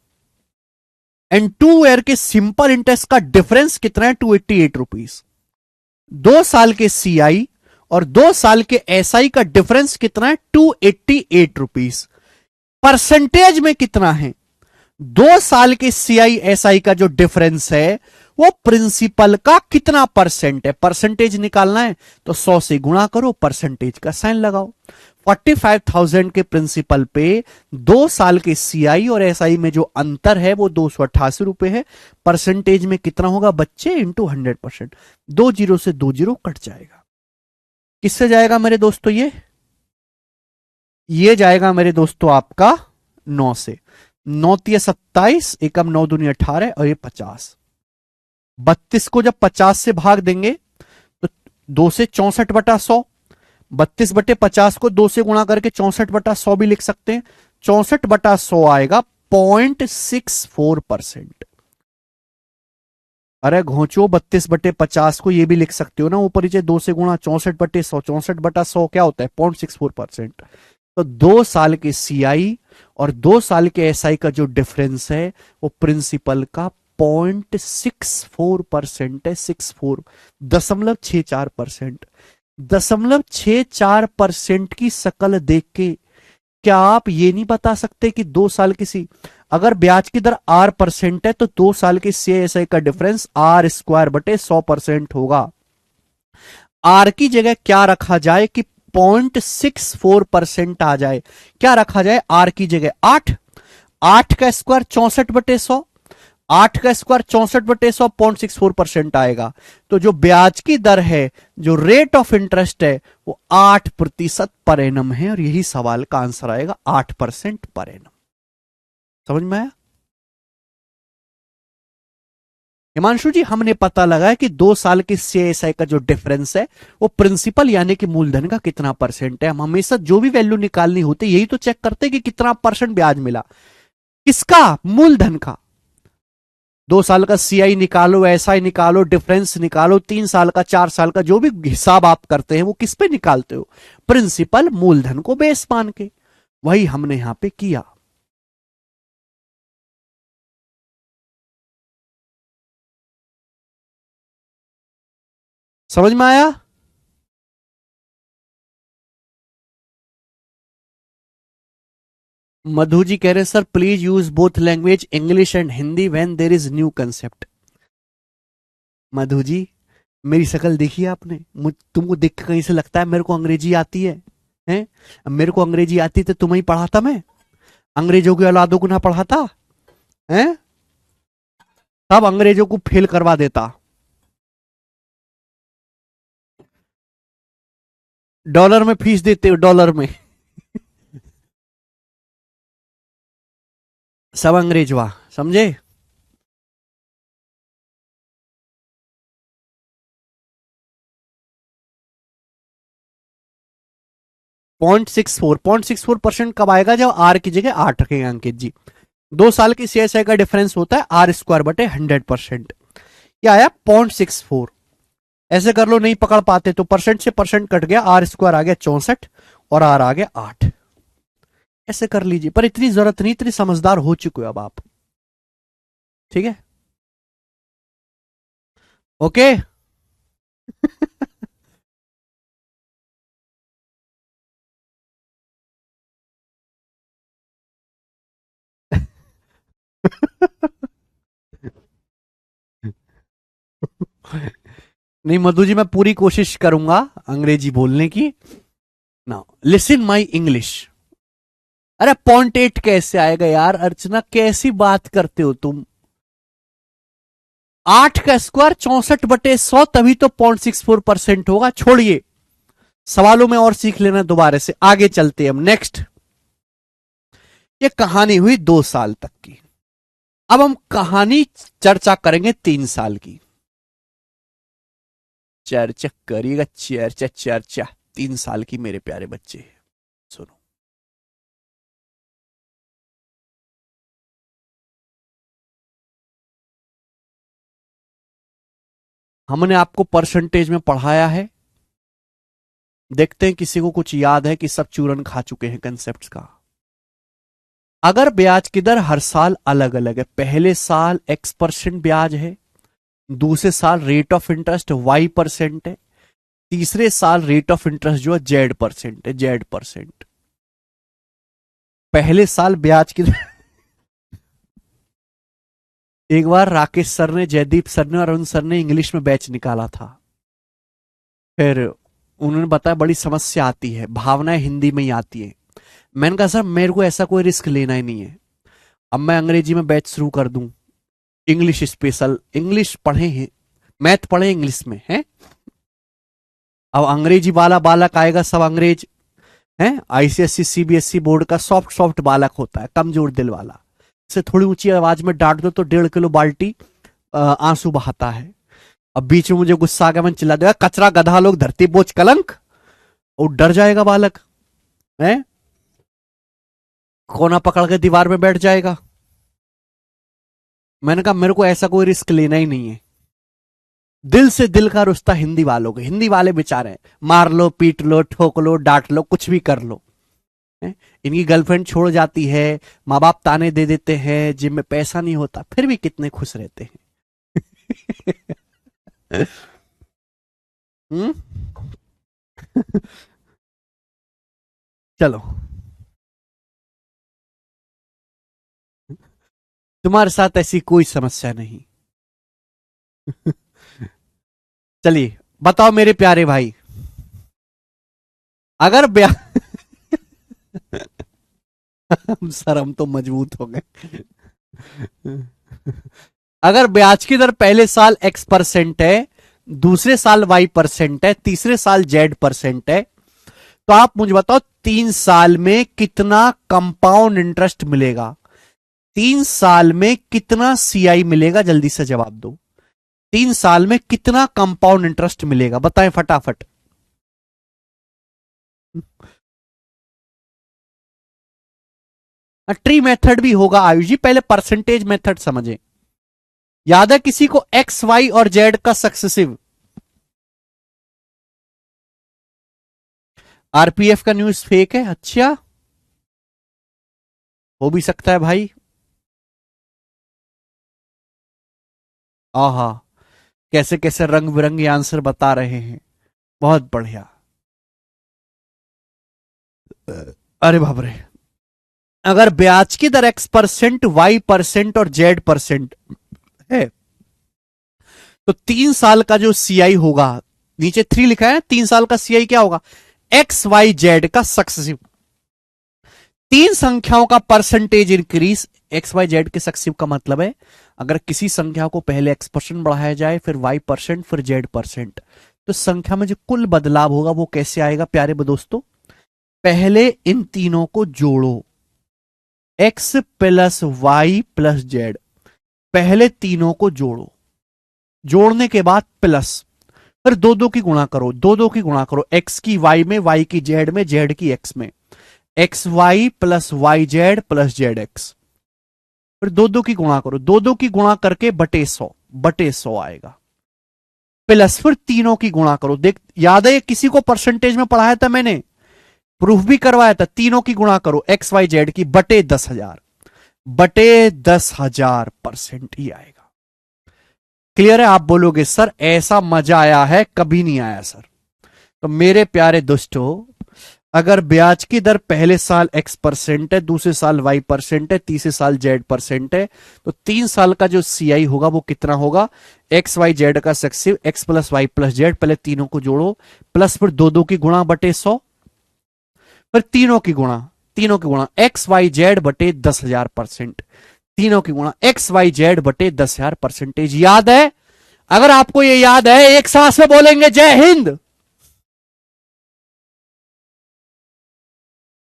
एंड 2 ईयर के सिंपल इंटरेस्ट का डिफरेंस कितना है 288 रुपीज। 2 साल के सीआई और 2 साल के एसआई का डिफरेंस कितना है 288 रुपीज। परसेंटेज में कितना है? 2 साल के सीआई एसआई का जो डिफरेंस है वो प्रिंसिपल का कितना परसेंट है, परसेंटेज निकालना है तो 100 से गुणा करो, परसेंटेज का साइन लगाओ। 45,000 के प्रिंसिपल पे 2 साल के सीआई और एसआई में जो अंतर है वो 288 रुपए है। परसेंटेज में कितना होगा बच्चे? इंटू 100%। 2 जीरो से 2 जीरो कट जाएगा। किससे जाएगा मेरे दोस्तों? ये जाएगा मेरे दोस्तों आपका 9 से। 9 तिया 27, एकम 9 दूनी 18 और ये 50। 32 को जब 50 से भाग देंगे तो 2 से 64/100। 32/50 को 2 से गुणा करके 64/100 भी लिख सकते हैं। 64/100 आएगा 0.64%। अरे घोंचो, 32/50 को ये भी लिख सकते हो ना, ऊपर नीचे 2 से गुणा 64/100। 64/100 क्या होता है? 0.64%। तो 2 साल के सीआई और 2 साल के एसआई का जो डिफरेंस है वो प्रिंसिपल का 0.64% है। 64.64%। 0.64% की शकल देख के क्या आप ये नहीं बता सकते कि 2 साल की सी, अगर ब्याज की दर R% है तो 2 साल के सीएसआई का डिफरेंस R²/100% होगा। आर की जगह क्या रखा जाए कि 0.64% आ जाए? क्या रखा जाए आर की जगह? 8। 8 का स्क्वायर 64/100। 8 का स्क्वायर 64/100, 0.64% आएगा। तो जो ब्याज की दर है, जो रेट ऑफ इंटरेस्ट है, वो 8% पर एनम है और यही सवाल का आंसर आएगा, 8% पर एनम। समझ में आया? हिमांशु जी, हमने पता लगा है कि 2 साल के सीएसआई का जो डिफरेंस है वो प्रिंसिपल यानी कि मूलधन का कितना परसेंट है। हम हमेशा जो भी वैल्यू निकालनी होती है यही तो चेक करते हैं कि कितना परसेंट ब्याज मिला। किसका? मूलधन का। 2 साल का सीआई निकालो, एसआई निकालो, डिफरेंस निकालो, 3 साल का, 4 साल का, जो भी हिसाब आप करते हैं वो किस पे निकालते हो? प्रिंसिपल मूलधन को बेस मान के। वही हमने यहां पे किया। समझ में आया? मधु जी कह रहे sir please use both language English and Hindi when there is new concept. Madhu ji, मेरी शक्ल देखी है आपने? तुमको देख के कहीं से लगता है मेरे को अंग्रेजी आती है? हैं? अब मेरे को अंग्रेजी आती तो तुम्हें ही पढ़ाता मैं? अंग्रेजों की औलादों को ना पढ़ाता? हैं? सब अंग्रेजों को फेल करवा देता। डॉलर में फीस देते हो, डॉलर में। सब अंग्रेज वाह, समझे? 0.64% कब आएगा? जब आर की जगह 8 रखेंगे अंकित जी। 2 साल की सीएसआई का डिफरेंस होता है R²/100%। ये आया 0.64। ऐसे कर लो, नहीं पकड़ पाते तो परसेंट से परसेंट कट गया, R² आ गया 64 और आर आ गया 8। ऐसे कर लीजिए, पर इतनी जरूरत नहीं, इतनी समझदार हो चुके हो अब आप। ठीक है? ओके। नहीं मधु जी, मैं पूरी कोशिश करूंगा अंग्रेजी बोलने की। Now listen my English. अरे 0.8 कैसे आएगा यार? अर्चना कैसी बात करते हो तुम? 8 का स्क्वायर 64/100, तभी तो 0.64% होगा। छोड़िए, सवालों में और सीख लेना दोबारा से। आगे चलते हैं हम नेक्स्ट। ये कहानी हुई 2 साल तक की। अब हम कहानी चर्चा करेंगे 3 साल की। चर्चा करिएगा, चर्चा चर्चा 3 साल की मेरे प्यारे बच्चे। सुनो, हमने आपको परसेंटेज में पढ़ाया है। देखते हैं किसी को कुछ याद है कि सब चूरन खा चुके हैं कंसेप्ट का। अगर ब्याज की दर हर साल अलग अलग है, पहले साल X% ब्याज है, दूसरे साल रेट ऑफ इंटरेस्ट Y% है, तीसरे साल रेट ऑफ इंटरेस्ट जो है Z% है, Z%। पहले साल ब्याज की दर एक बार राकेश सर ने, जयदीप सर ने और अरुण सर ने इंग्लिश में बैच निकाला था। फिर उन्होंने बताया बड़ी समस्या आती है, भावनाएं हिंदी में ही आती है। मैंने कहा सर मेरे को ऐसा कोई रिस्क लेना ही नहीं है, अब मैं अंग्रेजी में बैच शुरू कर दूं। इंग्लिश स्पेशल, इंग्लिश पढ़े हैं, मैथ पढ़े इंग्लिश में है। अब अंग्रेजी वाला बालक आएगा, सब अंग्रेज है। आईसीएससी सीबीएसई बोर्ड का सॉफ्ट सॉफ्ट बालक होता है, कमजोर दिल वाला, इसे थोड़ी ऊंची आवाज में डांट दो तो 1.5 किलो बाल्टी आंसू बहाता है। अब बीच में मुझे गुस्सा आ गया, मैंने चिल्ला दिया, कचरा गधा लोग धरती बोझ कलंक, और डर जाएगा बालक है, कोना पकड़ के दीवार में बैठ जाएगा। मैंने कहा मेरे को ऐसा कोई रिस्क लेना ही नहीं है। दिल से दिल का रिश्ता हिंदी वालों के, हिंदी वाले बेचारे मार लो पीट लो ठोक लो डांट लो कुछ भी कर लो है? इनकी गर्लफ्रेंड छोड़ जाती है, माँ बाप ताने दे देते हैं, जिम में पैसा नहीं होता, फिर भी कितने खुश रहते हैं। हम्म। चलो, तुम्हारे साथ ऐसी कोई समस्या नहीं। चलिए बताओ मेरे प्यारे भाई, अगर ब्याह सर हम तो मजबूत हो गए। अगर ब्याज की दर पहले साल x% है, दूसरे साल y% है, तीसरे साल z% है, तो आप मुझे बताओ 3 साल में कितना कंपाउंड इंटरेस्ट मिलेगा? 3 साल में कितना सीआई मिलेगा? जल्दी से जवाब दो। 3 साल में कितना कंपाउंड इंटरेस्ट मिलेगा बताएं फटाफट। ट्री मेथड भी होगा आयुष जी, पहले परसेंटेज मेथड समझे। याद है किसी को एक्स वाई और जेड का सक्सेसिव? आरपीएफ का न्यूज फेक है? अच्छा, हो भी सकता है भाई। आहा, कैसे कैसे रंग बिरंगे आंसर बता रहे हैं, बहुत बढ़िया। अरे बाप रे, अगर ब्याज की दर x% y% और z% है, तो 3 साल का जो सीआई होगा, नीचे 3 लिखा है, 3 साल का सीआई क्या होगा? एक्स वाई जेड का सक्सेसिव, 3 संख्याओं का percentage increase. X y z के सक्सेसिव का मतलब है अगर किसी संख्या को पहले x% बढ़ाया जाए, फिर y% फिर z%, तो संख्या में जो कुल बदलाव होगा वो कैसे आएगा प्यारे दोस्तों? पहले इन तीनों को जोड़ो, x plus y plus z, पहले तीनों को जोड़ो, जोड़ने के बाद प्लस, फिर दो दो की गुणा करो, दो दो की गुणा करो, x की y में, y की z में, z की x में, x y plus y z plus z x, फिर दो दो की गुणा करो, दो दो की गुणा करके बटे 100 आएगा, प्लस फिर तीनों की गुणा करो। देख याद है किसी को परसेंटेज में पढ़ाया था मैंने, प्रूफ भी करवाया था, तीनों की गुणा करो एक्स वाई जेड की बटे 10,000, बटे 10,000% ही आएगा। क्लियर है? आप बोलोगे सर ऐसा मजा आया है कभी नहीं आया सर। तो मेरे प्यारे दोस्तों, अगर ब्याज की दर पहले साल x% है, दूसरे साल y% है, तीसरे साल z% है, तो 3 साल का जो सीआई होगा वो कितना होगा? एक्स वाई जेड का successive x plus y plus z, पहले तीनों को जोड़ो, प्लस फिर दो दो की गुणा बटे 100, फिर तीनों की गुणा एक्स वाई जेड बटे 10,000%, तीनों की गुणा एक्स वाई जेड बटे 10,000%। याद है? अगर आपको ये याद है एक सांस में बोलेंगे जय हिंद।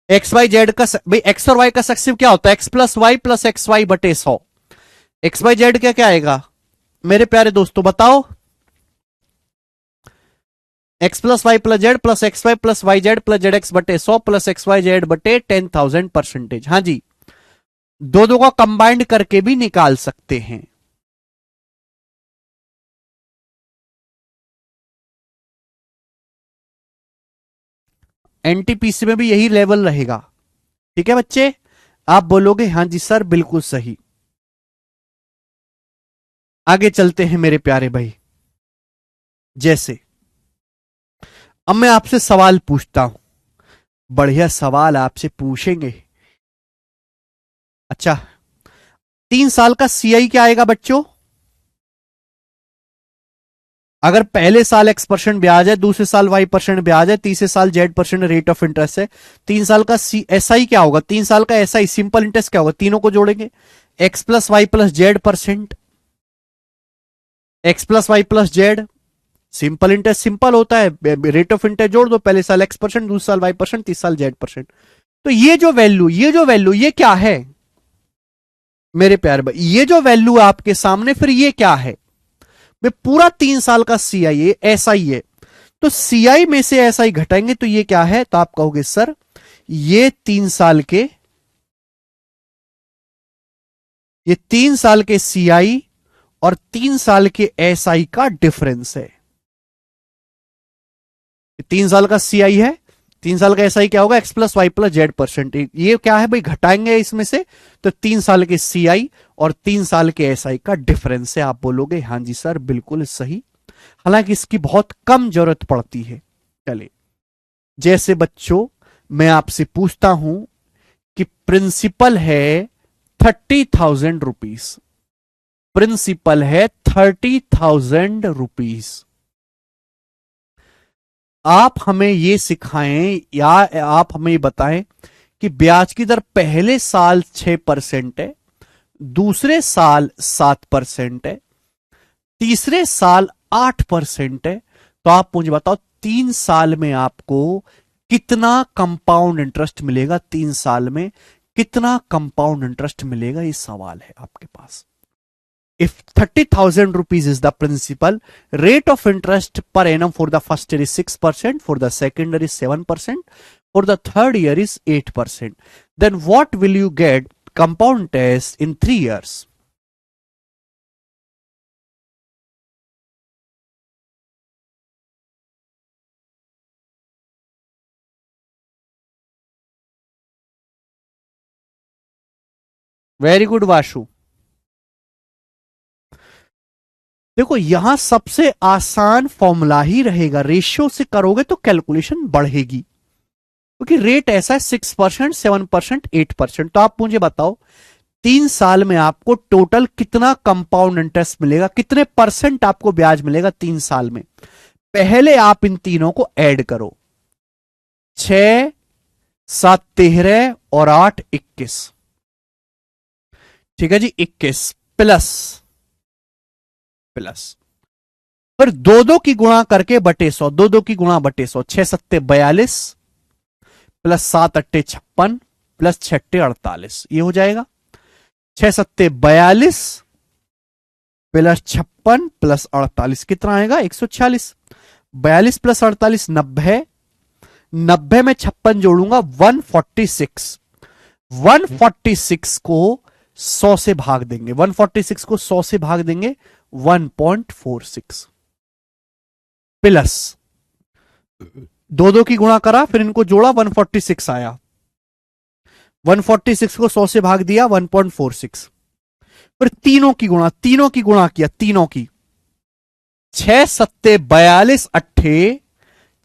एक्स वाई जेड का भाई, एक्स और वाई का सक्सेसिव क्या होता है? एक्स प्लस वाई बटे 100। एक्स वाई जेड क्या क्या आएगा मेरे प्यारे दोस्तों बताओ? X plus y plus y z plus z x बटे 100 प्लस एक्स वाई जेड बटे 10,000%। हाँ जी, दो दो का कंबाइंड करके भी निकाल सकते हैं। एनटीपीसी में भी यही लेवल रहेगा। ठीक है बच्चे, आप बोलोगे हाँ जी सर बिल्कुल सही। आगे चलते हैं मेरे प्यारे भाई। जैसे अब मैं आपसे सवाल पूछता हूं, बढ़िया सवाल आपसे पूछेंगे। अच्छा, 3 साल का सीआई क्या आएगा बच्चों? अगर पहले साल x% ब्याज है, दूसरे साल y% ब्याज है, तीसरे साल z% रेट ऑफ इंटरेस्ट है, 3 साल का एसआई क्या होगा? 3 साल का एसआई सिंपल इंटरेस्ट क्या होगा? तीनों को जोड़ेंगे, x plus y plus z %, x plus y plus z, simple interest simple होता है, रेट ऑफ इंटरेस्ट जोड़ दो, पहले साल X%, दूसरे साल Y%, तीसरे साल Z%। तो ये जो वैल्यू ये क्या है मेरे प्यारे भाई, ये जो वैल्यू है आपके सामने, फिर ये क्या है? मैं पूरा 3 साल का सीआई ऐसा ही है, तो सीआई में से ऐसा ही घटाएंगे तो ये क्या है? तो आप कहोगे सर ये 3 साल के, ये 3 साल के सीआई और 3 साल के एसआई का डिफरेंस है। 3 साल का सीआई है, 3 साल का एसआई क्या होगा? X+Y+Z%। ये क्या है भाई? घटाएंगे इसमें से, तो 3 साल के सीआई और 3 साल के एसआई का डिफरेंस है। आप बोलोगे हाँ जी सर बिल्कुल सही, हालांकि इसकी बहुत कम जरूरत पड़ती है। चलिए, जैसे बच्चों मैं आपसे पूछता हूं कि प्रिंसिपल है 30,000 रुपीज, प्रिंसिपल है 30,000 रुपीज, आप हमें ये सिखाएं या आप हमें ये बताएं कि ब्याज की दर पहले साल 6% है, दूसरे साल 7% है, तीसरे साल 8% है, तो आप मुझे बताओ 3 साल में आपको कितना कंपाउंड इंटरेस्ट मिलेगा? 3 साल में कितना कंपाउंड इंटरेस्ट मिलेगा? ये सवाल है आपके पास। If 30,000 rupees is the principal, rate of interest per annum for the first year is 6%, for the second year is 7%, for the third year is 8%. Then what will you get compound interest in 3 years? Very good Vashu. देखो यहां सबसे आसान formula ही रहेगा, ratio से करोगे तो calculation बढ़ेगी, क्योंकि रेट ऐसा है 6%, 7%, 8%। तो आप मुझे बताओ 3 साल में आपको टोटल कितना कंपाउंड इंटरेस्ट मिलेगा, कितने परसेंट आपको ब्याज मिलेगा 3 साल में? पहले आप इन तीनों को ऐड करो, 6, 7, 13 और 8, 21। ठीक है जी, 21 प्लस प्लस, फिर दो दो की गुणा करके बटे 100, दो दो की गुणा बटे 100, 6 सत्ते 42 प्लस 7 अट्टे 56 प्लस 6 अट्टे 48, ये हो जाएगा 6 सत्ते 42 प्लस 56 प्लस 48 कितना आएगा? 146। 42 प्लस 48 90, 90 में 56 जोड़ूंगा 146, 146 को 100 से भाग देंगे, 146 को 100 से भाग देंगे 1.46 प्लस दो दो की गुणा करा, फिर इनको जोड़ा 146 आया, 146 को 100 से भाग दिया 1.46, फिर तीनों की गुणा किया, तीनों की 6 सत्ते 42 अट्ठे,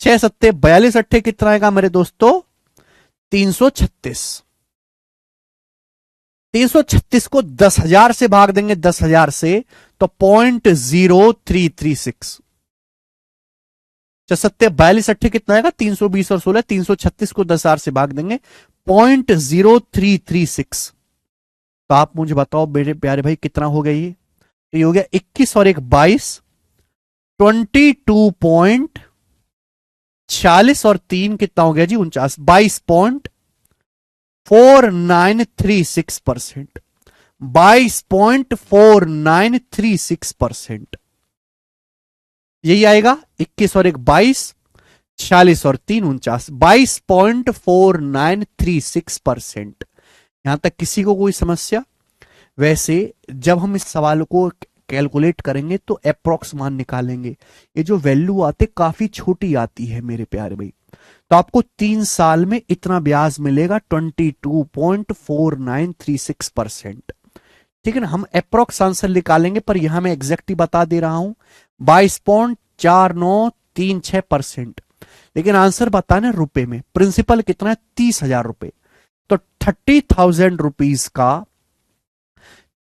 6 सत्ते 42 अट्ठे कितना आएगा मेरे दोस्तों? 336। 336 को 10,000 से भाग देंगे, 10,000 से तो 0.0336। 6 सत्ते 42 अट्ठे कितना आएगा? 320 और 16, 336 को 10,000 से भाग देंगे 0.0336। तो आप मुझे बताओ मेरे प्यारे भाई कितना हो गया? ये हो गया 21 और 1 22, 22.40 और 3 कितना हो गया जी? 49, 22.4936%, 22.4936%। यही आएगा 21 और 1 22, 46 और 3 49, 22.4936%। यहां तक किसी को कोई समस्या? वैसे जब हम इस सवाल को कैलकुलेट करेंगे तो अप्रोक्स मान निकालेंगे, ये जो वैल्यू आते काफी छोटी आती है मेरे प्यारे भाई। तो आपको 3 साल में इतना ब्याज मिलेगा 22.4936%। ठीक है ना, हम अप्रोक्स आंसर निकालेंगे, पर यहां मैं एग्जैक्ट ही बता दे रहा हूं 22.4936%, लेकिन आंसर बताना रुपए में। प्रिंसिपल कितना है? 30,000 रुपए। तो 30,000 रुपीज का,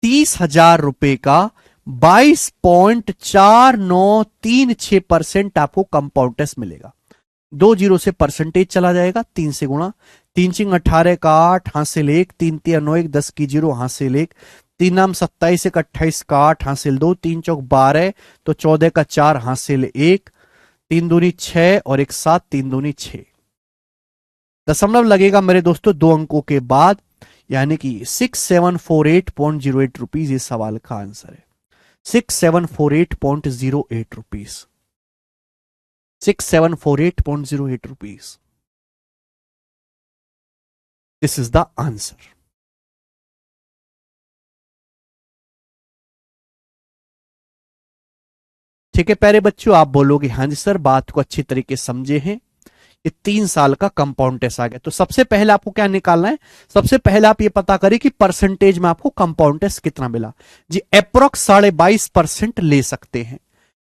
30,000 रुपए का 22.4936% आपको कंपाउंड इंटरेस्ट मिलेगा। 2 जीरो से परसेंटेज चला जाएगा, 3 से गुणा, 3 चिंग 18 का 8 हासिल 1, 3 3 9 1 10 की 0 हासिल 1, तीन नाम 27, एक 28 का 8 हासिल 2, 3 चौक 12, तो 14 का 4 हासिल 1, 3 दूनी 6 और एक 7, 3 दूनी 6। दशमलव लगेगा मेरे दोस्तों 2 अंकों के बाद, यानी कि 6748.08 रुपीज इस सवाल का आंसर है। 6748.08 rupees, 6748.08 rupees, this is the answer. ठीक है प्यारे बच्चों, आप बोलोगे हाँ जी सर, बात को अच्छी तरीके से समझे हैं। ये 3 साल का कंपाउंड टेस्ट आ गया। तो सबसे पहले आपको क्या निकालना है, सबसे पहले आप ये पता करें कि परसेंटेज में आपको कंपाउंड टेस्ट कितना मिला जी। अप्रोक्स 22.5% ले सकते हैं।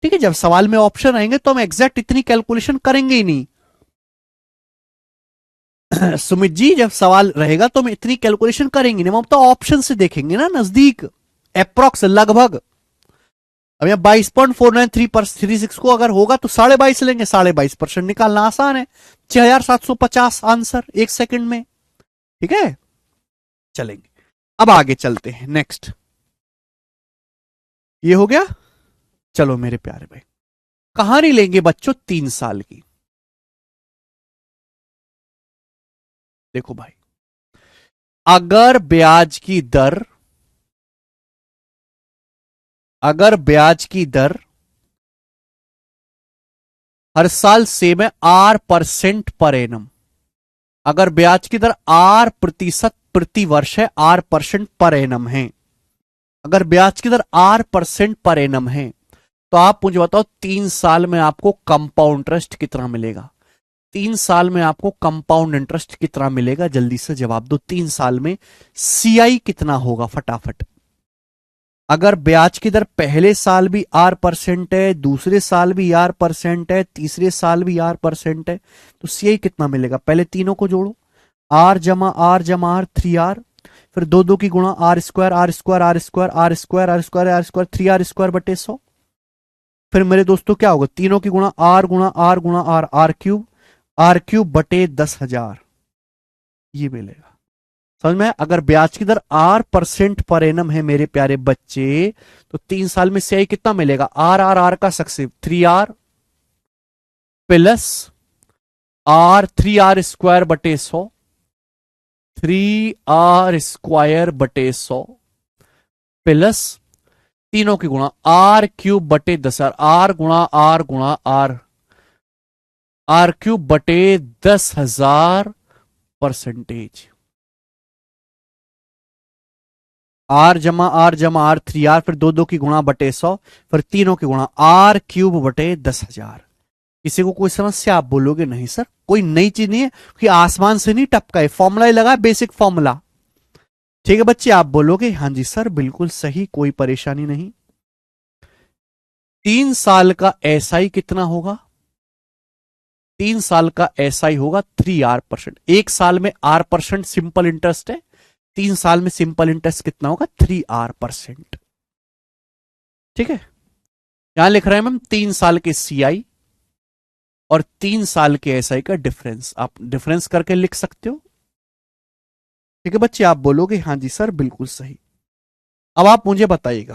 ठीक है, जब सवाल में ऑप्शन आएंगे तो हम एग्जैक्ट इतनी कैलकुलेशन करेंगे ही नहीं। सुमित जी, जब सवाल रहेगा तो हम इतनी कैलकुलेशन करेंगे नहीं, हम तो ऑप्शन से देखेंगे ना, नजदीक, अप्रोक्स, लगभग। अब यहाँ 22.4936 को अगर होगा तो 22.5 लेंगे, 22.5% निकालना आसान है। 6750 आंसर 1 सेकंड में। ठीक है, चलेंगे अब आगे चलते हैं। नेक्स्ट, ये हो गया। चलो मेरे प्यारे भाई, कहानी लेंगे बच्चों 3 साल की। देखो भाई, अगर ब्याज की दर, अगर ब्याज की दर हर साल सेम है R% पर एनम, अगर ब्याज की दर R% प्रति वर्ष है, R% पर एनम है, अगर ब्याज की दर R% पर एनम है, तो आप मुझे बताओ 3 साल में आपको कंपाउंड इंटरेस्ट कितना मिलेगा। 3 साल में आपको कंपाउंड इंटरेस्ट कितना मिलेगा, जल्दी से जवाब दो। 3 साल में CI कितना होगा, फटाफट। अगर ब्याज की दर पहले साल भी R% है, दूसरे साल भी R% है, तीसरे साल भी R% है, तो CI कितना मिलेगा। पहले तीनों को जोड़ो, R जमा R जमा R, 3R, फिर दो दो की गुणा R square R square R square R square R square R square 3R square बटे 100। फिर मेरे दोस्तों क्या होगा, तीनों की गुणा R गुणा R गुणा R, R क्यूब बटे 10,000, ये मिलेगा। समझ में? अगर ब्याज की दर R% पर एनम है मेरे प्यारे बच्चे, तो 3 साल में CI कितना मिलेगा, R का successive 3R plus R, 3R square बटे 100, 3R स्क्वायर बटे 100 प्लस तीनों की गुणा R क्यूब बटे 10,000, R गुणा R गुणा R क्यूब बटे 10,000 परसेंटेज। R जमा R जमा R, 3R, फिर दो दो की गुणा बटे 100, फिर तीनों की गुणा R क्यूब बटे 10,000। किसी को कोई समस्या, आप बोलोगे नहीं सर कोई नई चीज नहीं है, कि आसमान से नहीं टपका है, फॉर्मूला ही लगा, बेसिक फॉर्मूला। ठीक है बच्चे, आप बोलोगे हाँ जी सर बिल्कुल सही, कोई परेशानी नहीं। 3 साल का SI कितना होगा, 3 साल का SI होगा 3R%। 1 साल में R% सिंपल इंटरेस्ट है, 3 साल में सिंपल इंटरेस्ट कितना होगा, 3R%। ठीक है, यहां लिख रहे हैं हम 3 साल के CI और 3 साल के SI का डिफरेंस, आप डिफरेंस करके लिख सकते हो। ठीक है बच्चे, आप बोलोगे हाँ जी सर बिल्कुल सही। अब आप मुझे बताइएगा,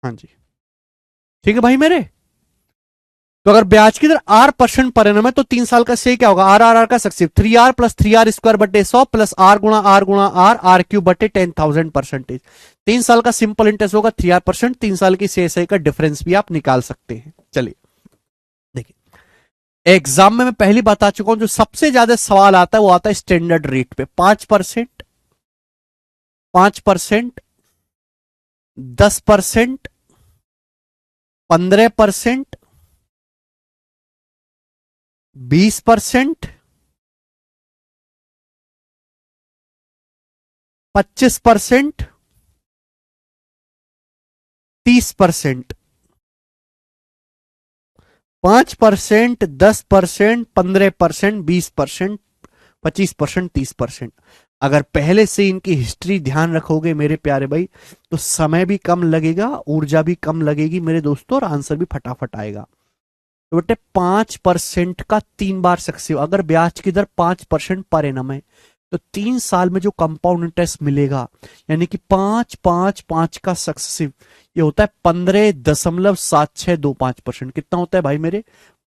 हाँ जी ठीक है भाई मेरे। तो अगर ब्याज की दर R% पर एनम है, तो 3 साल का से क्या होगा, R का successive 3R plus 3R square बटे 100 प्लस R गुणा R क्यूब बटे 10,000 परसेंटेज। 3 साल का सिंपल इंटरेस्ट होगा 3R%, 3 साल की CSI का डिफरेंस भी आप निकाल सकते हैं। चलिए देखिए, एग्जाम में मैं पहली बता चुका हूं, जो सबसे ज्यादा सवाल आता है वो आता है स्टैंडर्ड रेट पे। 5%, 5%, 10%, 15%, 20%, 25%, 30%, 5%, 10%, 15%, 20%, 25%, 30%। अगर पहले से इनकी हिस्ट्री ध्यान रखोगे मेरे प्यारे भाई, तो समय भी कम लगेगा, ऊर्जा भी कम लगेगी मेरे दोस्तों, और आंसर भी फटाफट आएगा। तो बेटे 5% का 3 बार सक्सेसिव, अगर ब्याज की दर 5% पर एनम है, तो 3 साल में जो कंपाउंड इंटरेस्ट मिलेगा, यानी कि 5 5 5 का सक्सेसिव, ये होता है 15.7625%। कितना होता है भाई मेरे?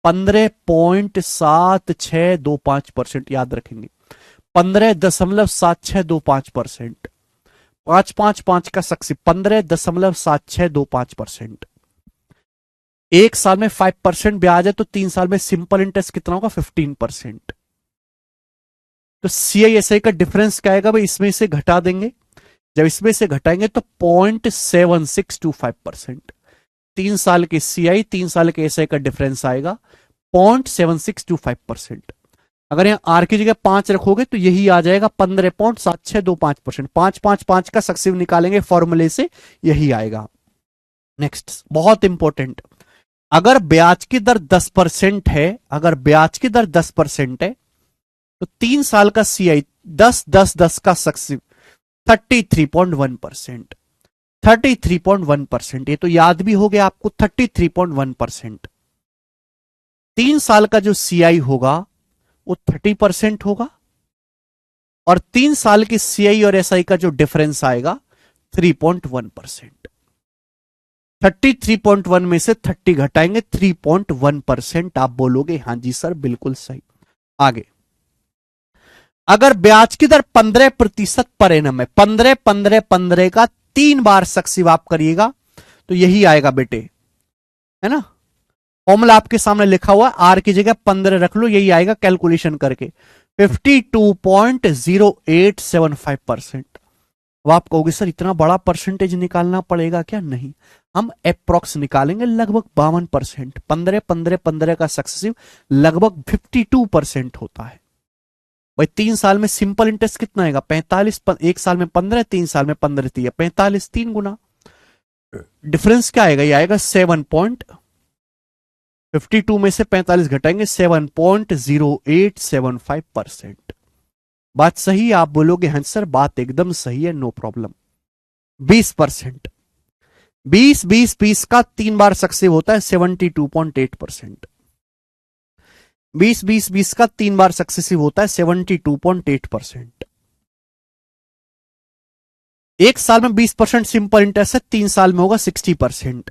15.7625%, याद रखेंगे 15.7625%। 5 5 5 का सक्सेसिव 15.7625%। 1 साल में 5% ब्याज है, तो 3 साल में सिंपल इंटरेस्ट कितना होगा? 15%। तो CISI का डिफरेंस क्या आएगा भाई? इसमें से घटा देंगे, जब इसमें से घटाएंगे तो 0.7625%। 3 साल के CI 3 साल के SI का डिफरेंस आएगा 0.7625%। अगर यहां R की जगह 5 रखोगे तो यही आ जाएगा 15.7625%। 5 5 5 का सक्सेसिव निकालेंगे फॉर्मूले से, यही आएगा। नेक्स्ट बहुत इंपॉर्टेंट, अगर ब्याज की दर 10% है, अगर ब्याज की दर 10% है, तो 3 साल का CI 10 10 10 का सक्सेसिव 33.1%। 33.1%, ये तो याद भी हो गया आपको, 33.1%। 3 साल का जो CI होगा वो 30% होगा, और 3 साल की CI और SI का जो डिफरेंस आएगा 3.1%। 33.1 में से 30 घटाएंगे 3.1%। आप बोलोगे हाँ जी सर बिल्कुल सही। आगे, अगर ब्याज की दर 15% पर एनम है, 15 15 15 का 3 बार सक्सेसिव आप करिएगा, तो यही आएगा बेटे, है ना। फॉर्मूला आपके सामने लिखा हुआ, R की जगह 15 रख लो, यही आएगा कैलकुलेशन करके 52.0875%। अब आप कहोगे सर इतना बड़ा परसेंटेज निकालना पड़ेगा क्या? नहीं, हम अप्रोक्स निकालेंगे, लगभग 52%। 15 15 15 का सक्सेसिव लगभग 52% होता है भाई। 3 साल में सिंपल इंटरेस्ट कितना आएगा? 45। 1 साल में 15, 3 साल में 15 थी 45, 3 गुना। डिफरेंस क्या आएगा? ये आएगा 7.52 में से 45 घटाएंगे 7.0875%। बात सही है? आप बोलोगे हाँ सर बात एकदम सही है, नो प्रॉब्लम। 20%, 20 20 20 का 3 बार सक्सेसिव होता है 72.8%। 20 20 20 का 3 बार सक्सेसिव होता है 72.8%। 1 साल में 20% सिंपल इंटरेस्ट है, 3 साल में होगा 60%।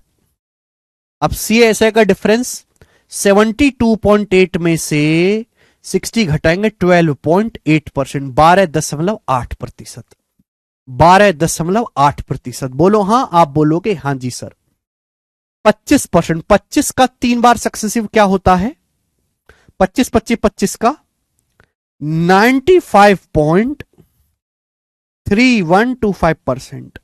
अब CISI का डिफरेंस 72.8 में से 60 घटाएंगे 12.8%, 12.8%। 12.8%। बोलो हाँ, आप बोलोगे हाँ जी सर। 25%, 25 का 3 बार सक्सेसिव क्या होता है? 25 25 25 का 95.3125%।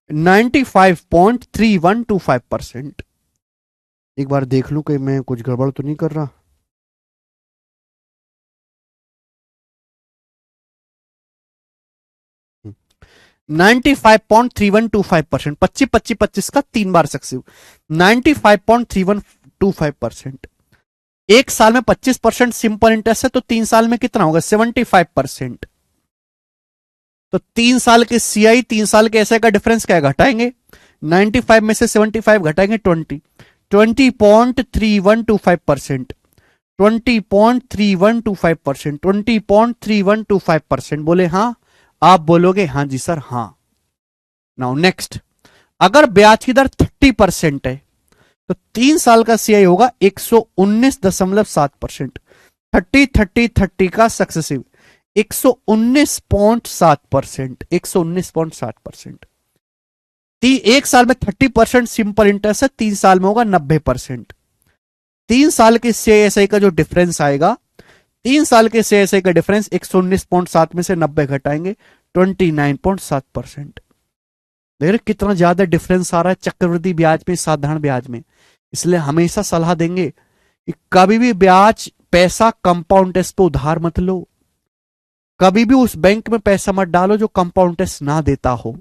95.3125%। एक बार देख लूं कि मैं कुछ गड़बड़ तो नहीं कर रहा। हम्म, 95.3125%। 25 25 25 का 3 बार सक्सेसिव 95.3125%। 1 साल में 25% सिंपल इंटरेस्ट है, तो 3 साल में कितना होगा? 75%। तो 3 साल के CI 3 साल के SI का डिफरेंस क्या है? घटाएंगे 95 में से 75 घटाएंगे 20.3125%। 20.3125%। 20.3125%। बोले हाँ, आप बोलोगे हाँ जी सर हाँ। नाउ नेक्स्ट, अगर ब्याज की दर 30% है, तो 3 साल का CI होगा 119.7%। 30 30 30 का सक्सेसिव 119.7%। 119.7%। 1 साल में 30% सिंपल इंटरेस्ट है, 3 साल में होगा 90%। 3 साल के CISI का जो डिफरेंस आएगा, 3 साल के CISI का डिफरेंस 119.7 में से 90 घटाएंगे 29.7%। देख रहे कितना ज्यादा डिफरेंस आ रहा है चक्रवृद्धि ब्याज में, साधारण ब्याज में। इसलिए हमेशा सलाह देंगे कि कभी भी ब्याज पैसा कंपाउंड इंटरेस्ट पे उधार मत लो, कभी भी उस बैंक में पैसा मत डालो जो कंपाउंड इंटरेस्ट ना देता हो।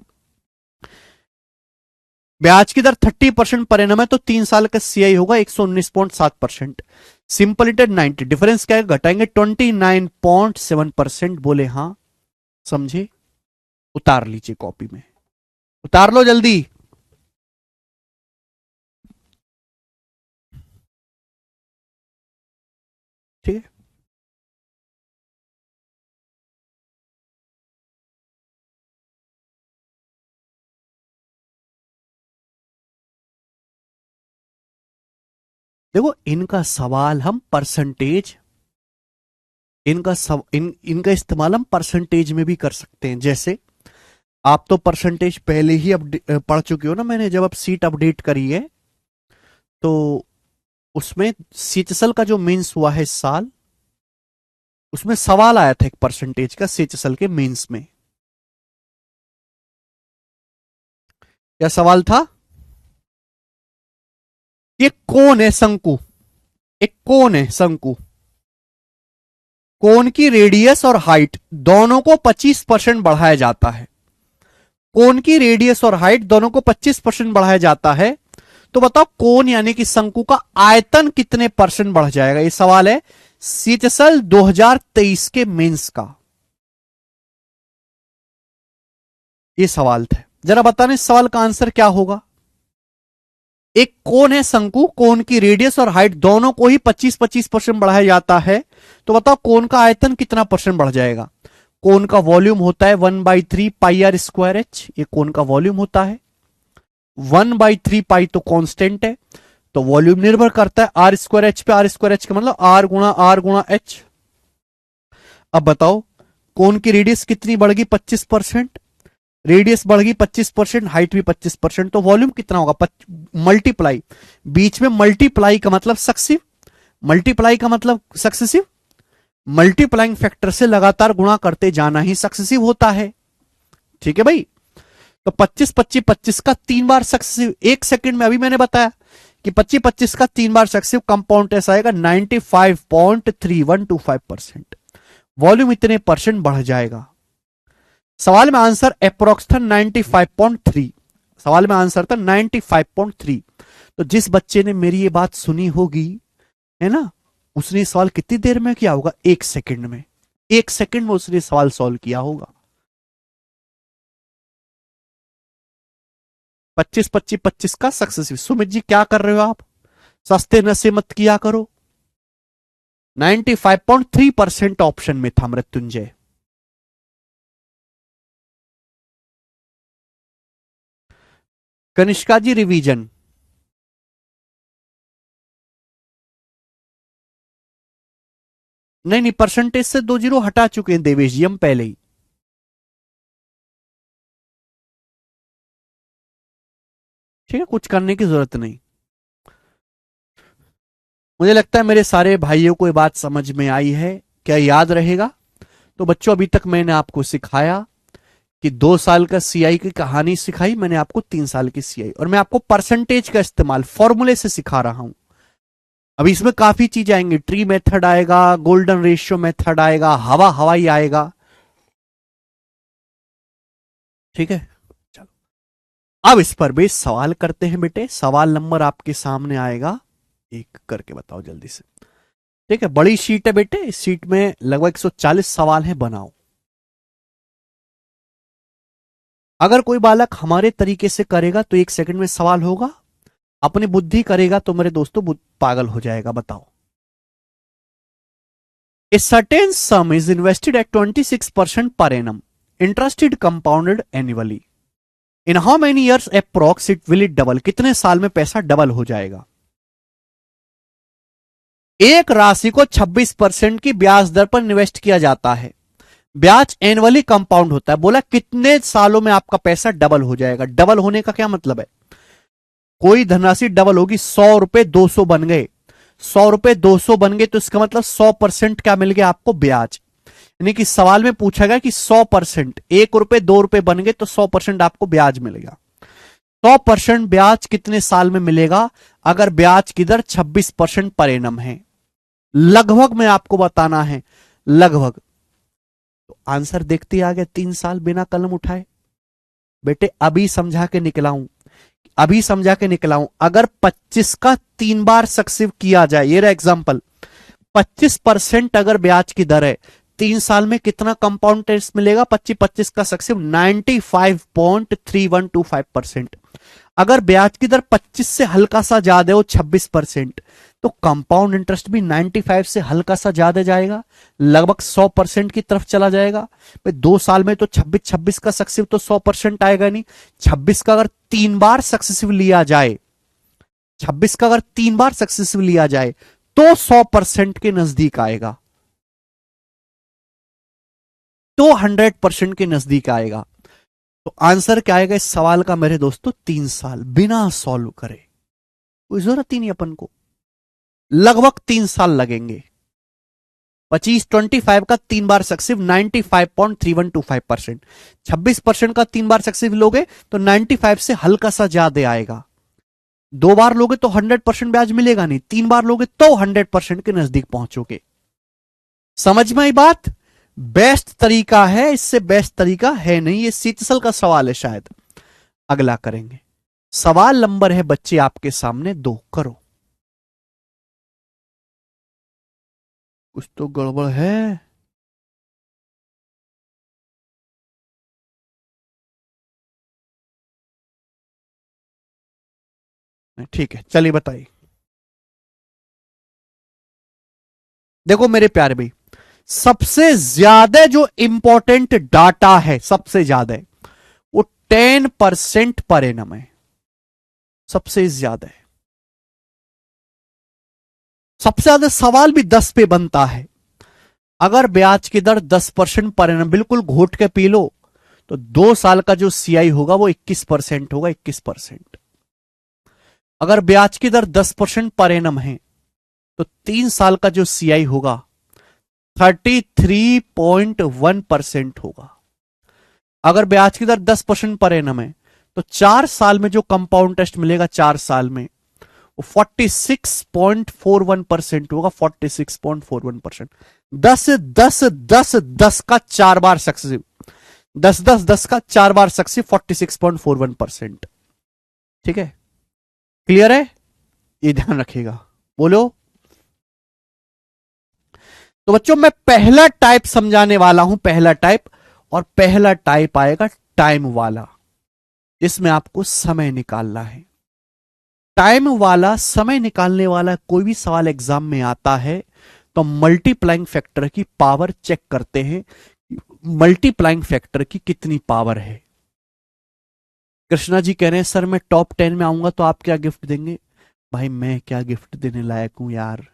ब्याज की दर 30% पर एनम है, तो 3 साल का CI होगा 119.7%। सिंपल इंटरेस्ट 90, डिफरेंस क्या है, घटाएंगे 29.7%। बोले हाँ, समझे, उतार लीजिए कॉपी में, उतार लो जल्दी। ठीक है, देखो इनका सवाल हम परसेंटेज, इनका इस्तेमाल हम परसेंटेज में भी कर सकते हैं। जैसे आप तो परसेंटेज पहले ही पढ़ चुके हो ना, मैंने जब आप सीट अपडेट करी है तो उसमें सीचसल का जो मेंस हुआ है इस साल, उसमें सवाल आया था एक परसेंटेज का सीचसल के मेंस में। क्या सवाल था? ये कौन है शंकु, एक कोन है शंकु, कोन की रेडियस और हाइट दोनों को 25% बढ़ाया जाता है। कोन की रेडियस और हाइट दोनों को 25% बढ़ाया जाता है, तो बताओ कोन यानी कि शंकु का आयतन कितने परसेंट बढ़ जाएगा? ये सवाल है सीचसल 2023 के मेंस का, ये सवाल था। जरा बताना इस सवाल का आंसर क्या होगा। एक कोन है शंकु, कोन की रेडियस और हाइट दोनों को ही 25-25% बढ़ाया जाता है, तो बताओ कोन का आयतन कितना परसेंट बढ़ जाएगा? कोन का वॉल्यूम होता है 1/3 पाई आर स्क्वायर एच, ये कोन का वॉल्यूम होता है। 1/3 पाई तो कांस्टेंट है, तो वॉल्यूम निर्भर करता है आर स्क्वायर एच पे। आर स्क्वायर एच का मतलब आर गुणा एच। अब बताओ कोन की रेडियस कितनी बढ़ गई? 25%। रेडियस बढ़ गई 25%, हाइट भी 25%, तो वॉल्यूम कितना होगा? मल्टीप्लाई, बीच में मल्टीप्लाई का मतलब सक्सिव, मल्टीप्लाई का मतलब सक्सेसिव, मल्टीप्लाइंग फैक्टर से लगातार गुणा करते जाना ही सक्सेसिव होता है। ठीक है भाई, तो 25-25-25 का 3 बार सक्सेसिव, 1 सेकंड में अभी मैंने बताया कि 25-25 का 3 बार सक्सेसिव कंपाउंड टेस्ट आएगा 95.3125%। वॉल्यूम इतने परसेंट बढ़ जाएगा। सवाल में आंसर अप्रोक्स था 95.3, सवाल में आंसर था 95.3। तो जिस बच्चे ने मेरी ये बात सुनी होगी, है ना, उसने सवाल कितनी देर में किया होगा? 1 सेकंड में, 1 सेकंड में उसने सवाल सॉल्व किया होगा। 25-25-25 का सक्सेसिव। सुमित जी क्या कर रहे हो आप? सस्ते नशे मत किया करो। 95.3% ऑप्शन में था मृत्युंजय। कनिष्का जी रिवीजन। नहीं नहीं, परसेंटेज से 2 जीरो हटा चुके हैं देवेश जी हम पहले ही। ठीक है, कुछ करने की जरूरत नहीं। मुझे लगता है मेरे सारे भाइयों को ये बात समझ में आई है। क्या याद रहेगा? तो बच्चों अभी तक मैंने आपको सिखाया कि 2 साल का सीआई की कहानी सिखाई, मैंने आपको 3 साल की सीआई, और मैं आपको परसेंटेज का इस्तेमाल फॉर्मूले से सिखा रहा हूं। अभी इसमें काफी चीज आएंगी, ट्री मेथड आएगा, गोल्डन रेशियो मेथड आएगा, हवा हवाई आएगा। ठीक है, चलो अब इस पर भी सवाल करते हैं बेटे। सवाल नंबर आपके सामने आएगा, एक करके बताओ जल्दी से। ठीक है, बड़ी शीट है बेटे, इस शीट में लगभग 140 सवाल है, बनाओ। अगर कोई बालक हमारे तरीके से करेगा तो 1 सेकंड में सवाल होगा, अपनी बुद्धि करेगा तो मेरे दोस्तों पागल हो जाएगा। बताओ। A certain sum is invested at 26% per annum, interested compounded annually. In how many years approx it will it double? कितने साल में पैसा डबल हो जाएगा? एक राशि को 26% की ब्याज दर पर इन्वेस्ट किया जाता है, ब्याज एनुअली कंपाउंड होता है। बोला कितने सालों में आपका पैसा डबल हो जाएगा? डबल होने का क्या मतलब है? कोई धनराशि डबल होगी, 100 रुपए 200 बन गए, 100 रुपए 200 बन गए, तो इसका मतलब 100% क्या मिल गया आपको? ब्याज। यानी कि सवाल में पूछा गया कि 100%, 1 रुपए 2 रुपए बन गए तो 100% आपको ब्याज मिलेगा। 100% ब्याज कितने साल में मिलेगा? अगर ब्याज की दर 26% पर एनम है, लगभग में आपको बताना है, लगभग। तो आंसर देखते आ गया, 3 साल बिना कलम उठाए। बेटे अभी समझा के निकला हूं, अभी समझा के निकला हूं। अगर 25 का 3 बार सक्सेसिव किया जाए, ये रहा एग्जांपल, 25% अगर ब्याज की दर है, 3 साल में कितना कंपाउंड इंटरेस्ट मिलेगा? 25 25 का सक्सेसिव 95.3125%। अगर ब्याज की दर 25 से हल्का सा ज्यादा हो, 26%, तो कंपाउंड इंटरेस्ट भी 95 से हल्का सा ज्यादा जाएगा, लगभग 100% की तरफ चला जाएगा। भाई 2 साल में तो 26 26 का सक्सेसिव तो 100% आएगा नहीं। 26 का अगर 3 बार सक्सेसिव लिया जाए, 26 का अगर 3 बार सक्सेसिव लिया जाए तो 100% के नजदीक आएगा, तो 100% के नजदीक आएगा। तो आंसर क्या आएगा इस सवाल का मेरे दोस्तों? 3 साल, बिना सॉल्व करे। कोई जरूरत ही नहीं अपन को, लगभग 3 साल लगेंगे। 25 का 3 बार सक्सेसिव 95.3125%। 26% का 3 बार सक्सेसिव लोगे तो 95 से हल्का सा ज्यादा आएगा। 2 बार लोगे तो 100% ब्याज मिलेगा नहीं, 3 बार लोगे तो 100% के नजदीक पहुंचोगे। समझ में आई बात? बेस्ट तरीका है, इससे बेस्ट तरीका है नहीं। ये सीतसल का सवाल है शायद। अगला करेंगे। सवाल नंबर है बच्चे आपके सामने 2, करो। कुछ तो गड़बड़ है। ठीक है, चलिए बताइए। देखो मेरे प्यारे भाई, सबसे ज्यादा जो इंपॉर्टेंट डाटा है, सबसे ज्यादा वो 10% पर एनम है। सबसे ज्यादा है। सबसे ज्यादा सवाल भी 10 पे बनता है। अगर ब्याज की दर 10% पर एनम, बिल्कुल घोट के पी लो, तो 2 साल का जो सीआई होगा वो 21% होगा। 21%। अगर ब्याज की दर 10% पर एनम है तो 3 साल का जो सीआई होगा 33.1% होगा। अगर ब्याज की दर 10% पर एनम है तो 4 साल में जो कंपाउंड इंटरेस्ट मिलेगा, 4 साल में, वो 46.41% होगा। 46.41%। 10 10 10 10 का 4 बार सक्सेसिव, 10 10 10 का 4 बार सक्सेसिव, 46.41%। ठीक है, क्लियर है? ये ध्यान रखिएगा। बोलो। तो बच्चों मैं पहला टाइप समझाने वाला हूं, पहला टाइप। और पहला टाइप आएगा टाइम वाला, जिसमें आपको समय निकालना है। टाइम वाला, समय निकालने वाला कोई भी सवाल एग्जाम में आता है तो मल्टीप्लाइंग फैक्टर की पावर चेक करते हैं। मल्टीप्लाइंग फैक्टर की कितनी पावर है। कृष्णा जी कह रहे हैं सर मैं टॉप 10 में आऊंगा तो आप क्या गिफ्ट देंगे? भाई मैं क्या गिफ्ट देने लायक हूं यार,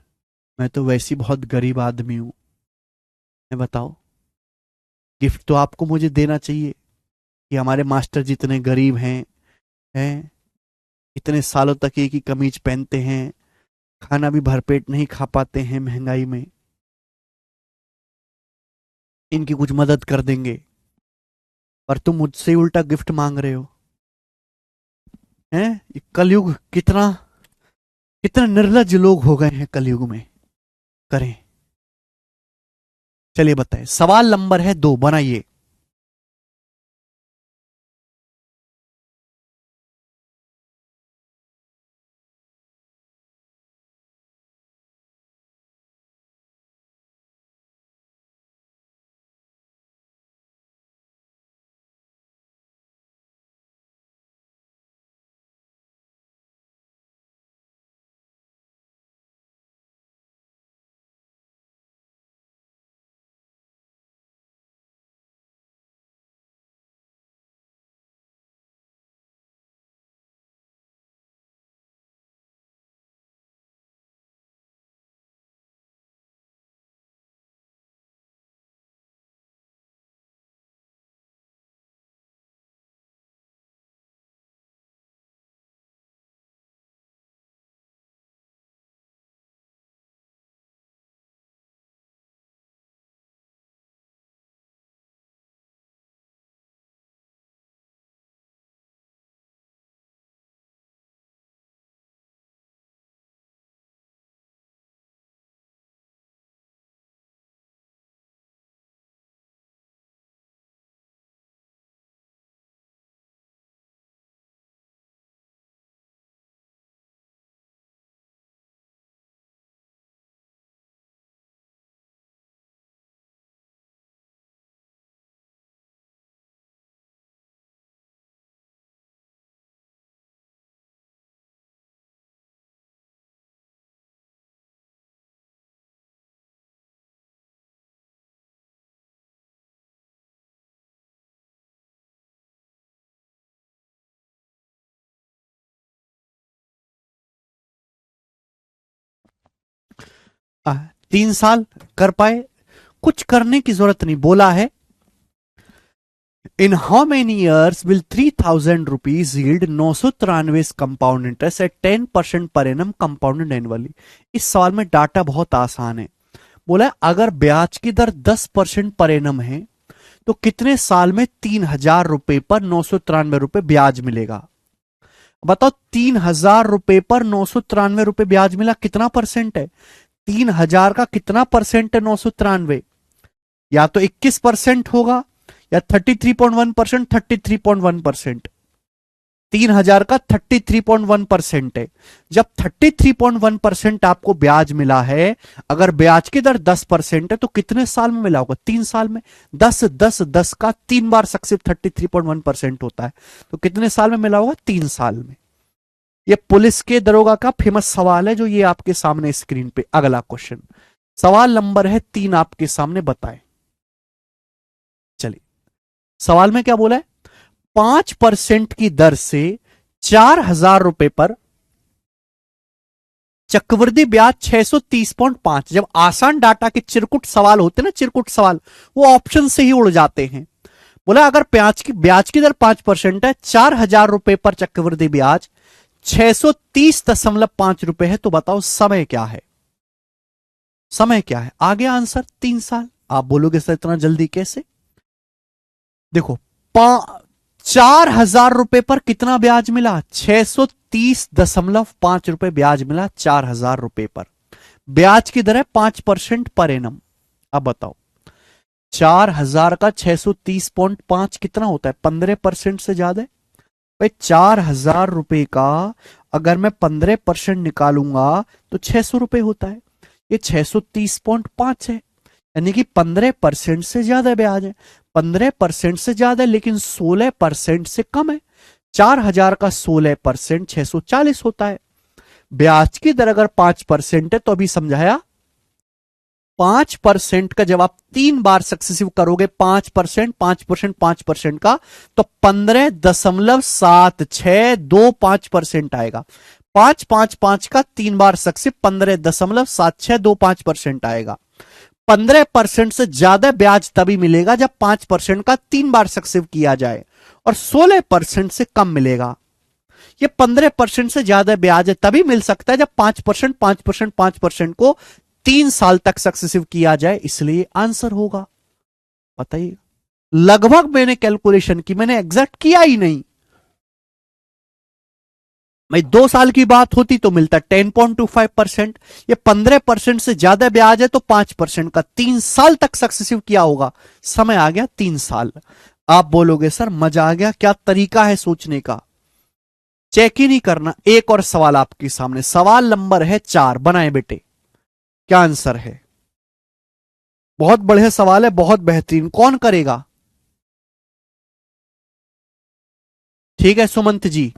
मैं तो वैसी बहुत गरीब आदमी हूं। मैं बताओ, गिफ्ट तो आपको मुझे देना चाहिए कि हमारे मास्टर जितने गरीब हैं, इतने सालों तक एक ही कमीज पहनते हैं, खाना भी भरपेट नहीं खा पाते हैं महंगाई में, इनकी कुछ मदद कर देंगे। पर तुम मुझसे ही उल्टा गिफ्ट मांग रहे हो। हैं? ये कलयुग कितना, कितने निर्लज्ज लोग हो गए हैं कलयुग में। करें। चलिए बताएं, सवाल नंबर है 2, बनाइए। 3 साल कर पाए? कुछ करने की जरूरत नहीं, बोला है in how many years will 3,000 rupees yield 993 compound interest eight 10% per annum compounded annually. इस सवाल में डाटा बहुत आसान है। बोला है अगर ब्याज की दर 10% पर एनम है तो कितने साल में 3,000 रुपए पर 993 रुपए ब्याज मिलेगा? बताओ 3,000 रुपए पर 993 रुपए ब्याज मिला, कितना परसेंट है? 3,000 का कितना परसेंट है 993? या तो 21% होगा या 33.1%, 33.1%। 3,000 का 33.1% है। जब 33.1% आपको ब्याज मिला है, अगर ब्याज की दर 10% है तो कितने साल में मिला होगा? 3 साल में। 10 10 10 का 3 बार सक्सेसिव 33.1% होता है, तो कितने साल में मिला होगा? 3 साल में। ये पुलिस के दरोगा का फेमस सवाल है जो ये आपके सामने स्क्रीन पे। अगला क्वेश्चन, सवाल नंबर है 3 आपके सामने, बताएं। चलिए, सवाल में क्या बोला है? 5% की दर से 4,000 रुपए पर चक्रवृद्धि ब्याज 630.5। जब आसान डाटा के चिरकुट सवाल होते हैं ना, चिरकुट सवाल, वो ऑप्शन से ही उड़ जाते हैं। बोला अगर ब्याज की दर 5% है, 4,000 रुपए पर चक्रवृद्धि ब्याज 630.5 रुपए है, तो बताओ समय क्या है? समय क्या है? आगे आंसर 3 साल। आप बोलोगे सर इतना जल्दी कैसे? देखो, 4,000 रुपए पर कितना ब्याज मिला? 630.5 रुपए ब्याज मिला 4,000 रुपए पर। ब्याज की दर है 5% पर एनम। अब बताओ 4,000 का 630.5 कितना होता है? 15% से ज्यादा है भाई। 4,000 रुपए का अगर मैं 15% निकालूंगा तो 600 रुपए होता है। ये 630.5 है, यानी कि 15% से ज्यादा ब्याज है। 15% से ज्यादा है लेकिन 16% से कम है। 4,000 का 16% 640 होता है। ब्याज की दर अगर 5% है तो अभी समझाया, 5% का जब आप 3 बार सक्सेसिव करोगे 5%, 5%, 5% का, तो 15.7625% आएगा। 5 5 5 का 3 बार सक्सेसिव 15.7625% आएगा। 15% से ज्यादा ब्याज तभी मिलेगा जब 5% का 3 बार सक्सेसिव किया जाए, और 16% से कम मिलेगा। ये 15% से ज्यादा ब्याज है तभी मिल सकता है जब 5%, 5%, 5% को 3 साल तक सक्सेसिव किया जाए, इसलिए आंसर होगा। बताइए, लगभग मैंने कैलकुलेशन की, मैंने एग्जैक्ट किया ही नहीं। भाई 2 साल की बात होती तो मिलता 10.25%। ये 15% से ज्यादा ब्याज है तो 5% का 3 साल तक सक्सेसिव किया होगा, समय आ गया 3 साल। आप बोलोगे सर मजा आ गया, क्या तरीका है सोचने का? चेक ही नहीं करना। एक और सवाल आपके सामने, सवाल नंबर है 4, बनाए बेटे, क्या आंसर है? बहुत बढ़िया सवाल है, बहुत बेहतरीन। कौन करेगा? ठीक है सुमंत जी।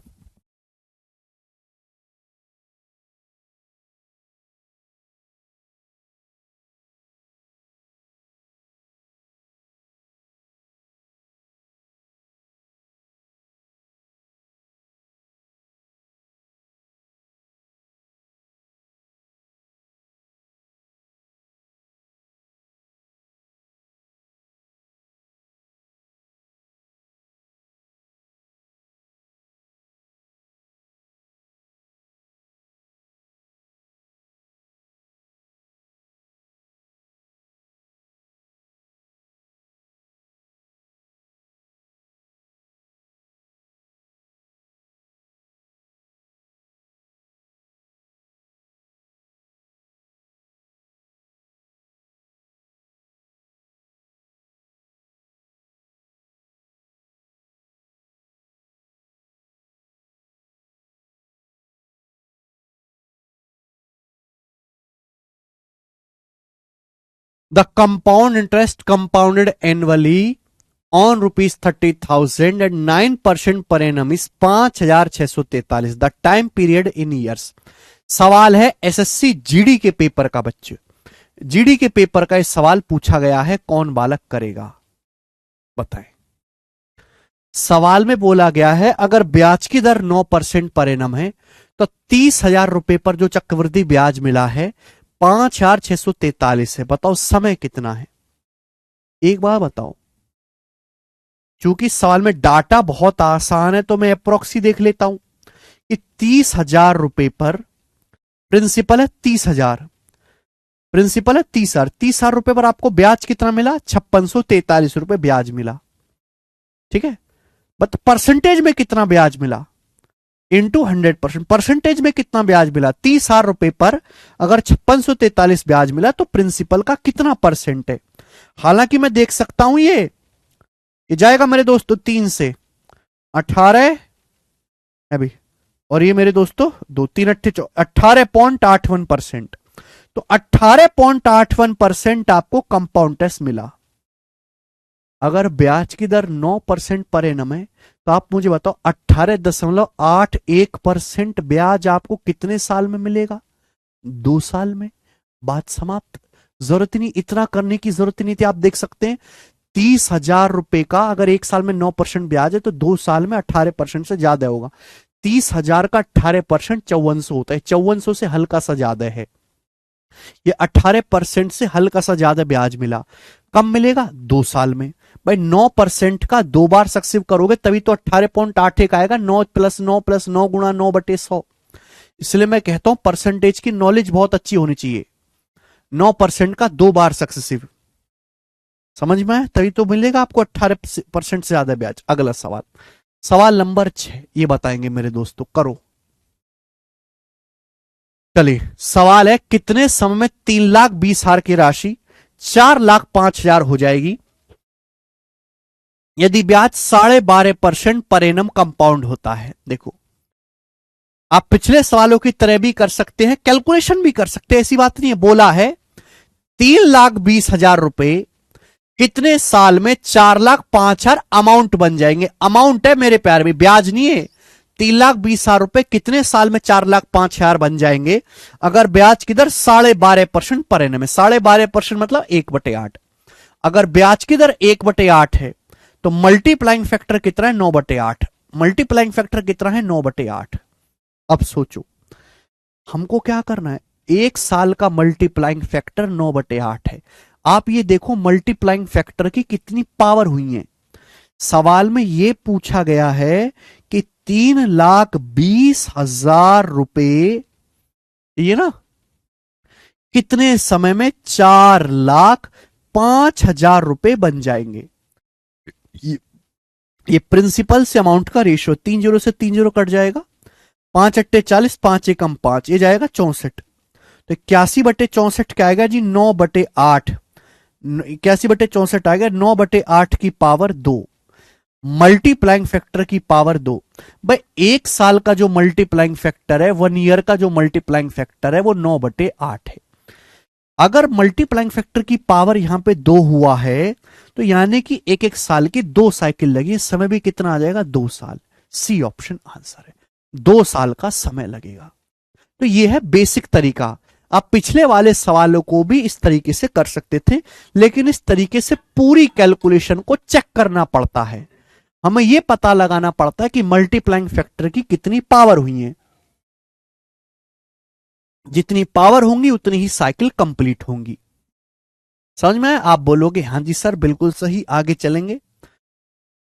The compound interest compounded annually on rupees 30,000 at 9% per annum is 5,643. The time period in years. सवाल है एसएससी जीडी के पेपर का, बच्चे जीडी के पेपर का इस सवाल पूछा गया है, कौन बालक करेगा? बताएं। सवाल में बोला गया है अगर ब्याज की दर 9% पर एनम है तो 30,000 रुपए पर जो चक्रवृद्धि ब्याज मिला है 5,643 है। बताओ समय कितना है, एक बार बताओ। चूंकि सवाल में डाटा बहुत आसान है तो मैं अप्रोक्सी देख लेता हूं कि 30,000 रुपए पर प्रिंसिपल है 30,000, प्रिंसिपल है 30,000, 30,000 रुपए पर आपको ब्याज कितना मिला, 5643 रुपए ब्याज मिला। ठीक है, बट परसेंटेज में कितना ब्याज मिला, इंटू 100%। परसेंटेज में कितना ब्याज मिला, 30,000 रुपए पर अगर 5643 ब्याज मिला तो प्रिंसिपल का कितना परसेंट है। हालांकि मैं देख सकता हूं ये जाएगा मेरे दोस्तों 3 से 18 अभी, और ये मेरे दोस्तों 18.81%। तो 18.81% आपको कंपाउंड इंटरेस्ट मिला। अगर ब्याज की दर 9% पर एनम है तो आप मुझे बताओ 18.81% ब्याज आपको कितने साल में मिलेगा, 2 साल में। बात समाप्त। जरूरत नहीं, इतना करने की जरूरत नहीं थी। आप देख सकते हैं 30,000 रुपए का अगर 1 साल में 9% ब्याज है तो 2 साल में 18% से ज्यादा होगा। 30,000 का 18% 5400 होता है, 5400 से हल्का सा ज्यादा है। ये 18% से हल्का सा ज्यादा ब्याज मिला। कब मिलेगा, 2 साल में। भाई 9% का 2 बार सक्सेसिव करोगे तभी तो 18.81 आएगा। 9 + 9 + 9 गुणा 9/100। इसलिए मैं कहता हूं परसेंटेज की नॉलेज बहुत अच्छी होनी चाहिए। 9% का 2 बार सक्सेसिव, समझ में आया, तभी तो मिलेगा आपको 18% से ज्यादा ब्याज। अगला सवाल, सवाल नंबर 6, ये बताएंगे मेरे दोस्तों, करो। चलिए सवाल है, कितने समय में 3,20,000 की राशि 4,05,000 हो जाएगी यदि ब्याज 12.5% पर एनम कंपाउंड होता है। देखो आप पिछले सवालों की तरह भी कर सकते हैं, कैलकुलेशन भी कर सकते हैं, ऐसी बात नहीं है। बोला है 3,20,000 रुपए कितने साल में 4,05,000 अमाउंट बन जाएंगे। अमाउंट है मेरे प्यारे, में ब्याज नहीं है। 3,20,000 रुपए कितने साल में 4,05,000 बन जाएंगे अगर ब्याज की दर 12.5% पर एनम है। 12.5% मतलब 1/8। अगर ब्याज की दर 1/8 है तो मल्टीप्लाइंग फैक्टर कितना है, 9/8। मल्टीप्लाइंग फैक्टर कितना है, 9/8। अब सोचो हमको क्या करना है, 1 साल का मल्टीप्लाइंग फैक्टर 9/8 है। आप ये देखो मल्टीप्लाइंग फैक्टर की कितनी पावर हुई है। सवाल में ये पूछा गया है कि 3,20,000 रुपए, ये ना, कितने समय में 4,05,000 रुपए बन जाएंगे। ये प्रिंसिपल से अमाउंट का रेशियो, 3 0 से 3 0 कट जाएगा, 5 अट्टे 40, 5 एकम 5, ये जाएगा 64। तो 81/64 क्या आएगा जी, 9/8। 81/64 आएगा, 9/8 की पावर 2। मल्टीप्लाइंग फैक्टर की पावर 2। भाई 1 साल का जो मल्टीप्लाइंग फैक्टर है, 1 ईयर का जो मल्टीप्लाइंग फैक्टर है वो 9/8 है। अगर मल्टीप्लाइंग फैक्टर की पावर यहां पे 2 हुआ है तो यानी कि 1-1 साल की 2 साइकिल लगी, समय भी कितना आ जाएगा, 2 साल। सी ऑप्शन आंसर है, 2 साल का समय लगेगा। तो यह है बेसिक तरीका। आप पिछले वाले सवालों को भी इस तरीके से कर सकते थे, लेकिन इस तरीके से पूरी कैलकुलेशन को चेक करना पड़ता है। हमें यह पता लगाना पड़ता है कि मल्टीप्लाइंग फैक्टर की कितनी पावर हुई है। जितनी पावर होंगी उतनी ही साइकिल कंप्लीट होंगी। समझ में? आप बोलोगे हां जी सर बिल्कुल सही, आगे चलेंगे।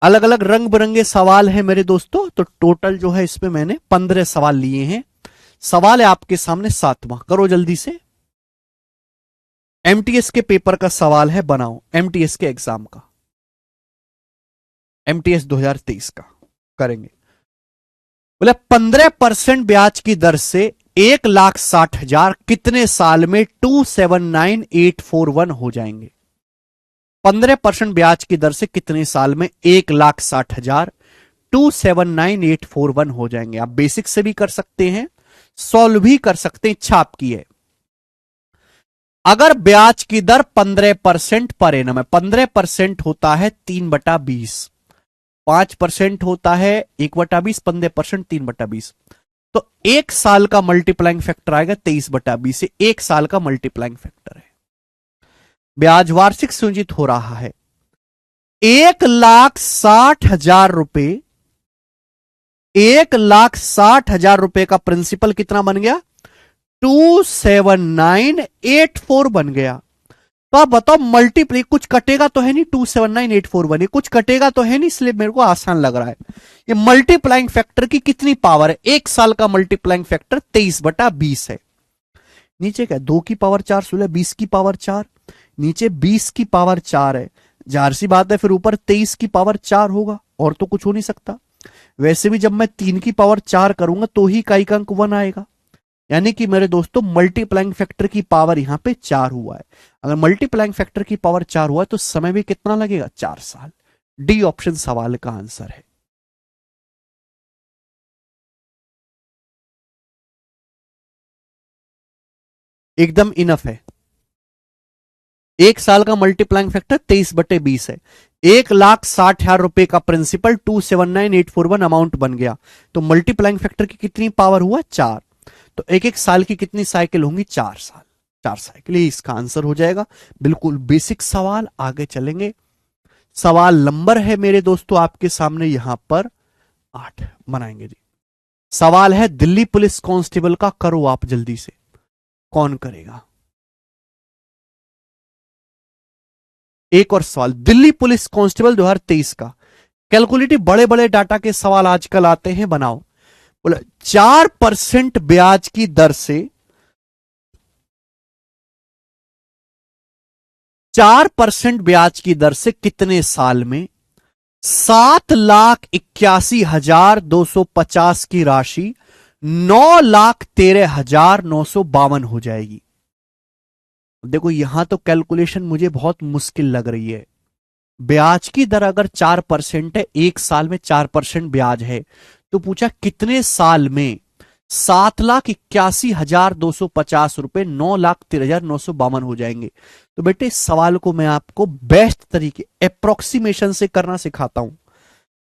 अलग अलग रंग बिरंगे सवाल हैं मेरे दोस्तों, तो टोटल जो है इसमें मैंने 15 सवाल लिए हैं। सवाल है आपके सामने 7वां, करो जल्दी से। एमटीएस के पेपर का सवाल है, बनाओ। एमटीएस के एग्जाम का, एमटीएस 2023 का करेंगे। बोले 15% ब्याज की दर से 1,60,000 कितने साल में 279,841 हो जाएंगे। 15% ब्याज की दर से कितने साल में 1,60,000 279,841 हो जाएंगे। आप बेसिक से भी कर सकते हैं, सॉल्व भी कर सकते हैं, इच्छा आपकी है। अगर ब्याज की दर 15% पर एनम है, 15% होता है 3/20, 5% होता है 1/20, 15% 3/20, तो 1 साल का मल्टीप्लाइंग फैक्टर आएगा 23/20 से। 1 साल का मल्टीप्लाइंग फैक्टर है। ब्याज वार्षिक सुनिश्चित हो रहा है। 1,60,000 रुपए, 1,60,000 रुपए का प्रिंसिपल कितना बन गया, 27984 बन गया। तो आप बताओ मल्टीप्लाई, कुछ कटेगा तो है नहीं, 27984 बने, कुछ कटेगा तो है नहीं, इसलिए मेरे को आसान लग रहा है। ये मल्टीप्लाइंग फैक्टर की कितनी पावर है? एक साल का मल्टीप्लाइंग फैक्टर 23/20 है। नीचे क्या 2 की पावर 4 16, 20 की पावर 4, नीचे 20 की पावर 4 है, जाहिर सी बात है फिर ऊपर 23 की पावर 4 होगा, और तो कुछ हो नहीं सकता। वैसे भी जब मैं 3 की पावर 4 करूंगा तो ही इकाई का अंक 1 आएगा। यानी कि मेरे दोस्तों मल्टीप्लाइंग फैक्टर की पावर यहां पे 4 हुआ है। अगर मल्टीप्लाइंग फैक्टर की पावर 4 हुआ है तो समय भी कितना लगेगा? 4 साल। डी ऑप्शन सवाल का आंसर है। एकदम इनफ है। एक साल का मल्टीप्लाइंग फैक्टर 23/20 है। 1,60,000 रुपए का प्रिंसिपल 279,841 अमाउंट बन गया। तो मल्टीप्लाइंग फैक्टर की कितनी पावर हुआ? 4। तो एक एक साल की कितनी साइकिल होंगी? 4 साल। 4 साइकिल, ये इसका आंसर हो जाएगा। बिल्कुल बेसिक सवाल। आगे चलेंगे। सवाल नंबर है मेरे दोस्तों आपके सामने यहां पर 8 बनाएंगे जी। सवाल है दिल्ली पुलिस कांस्टेबल का, करो आप जल्दी से। कौन करेगा? एक और सवाल दिल्ली पुलिस कांस्टेबल 2023 का। कैलकुलेटिव बड़े बड़े डाटा के सवाल आजकल आते हैं, बनाओ। बोला 4% ब्याज की दर से 4% ब्याज की दर से कितने साल में 7,81,250 की राशि 9,13,952 हो जाएगी। देखो यहां तो कैलकुलेशन मुझे बहुत मुश्किल लग रही है। ब्याज की दर अगर 4% है, एक साल में 4% ब्याज है, तो पूछा कितने साल में 7,81,250 रुपए 9,13,952 हो जाएंगे। तो बेटे इस सवाल को मैं आपको बेस्ट तरीके अप्रोक्सीमेशन से करना सिखाता हूं।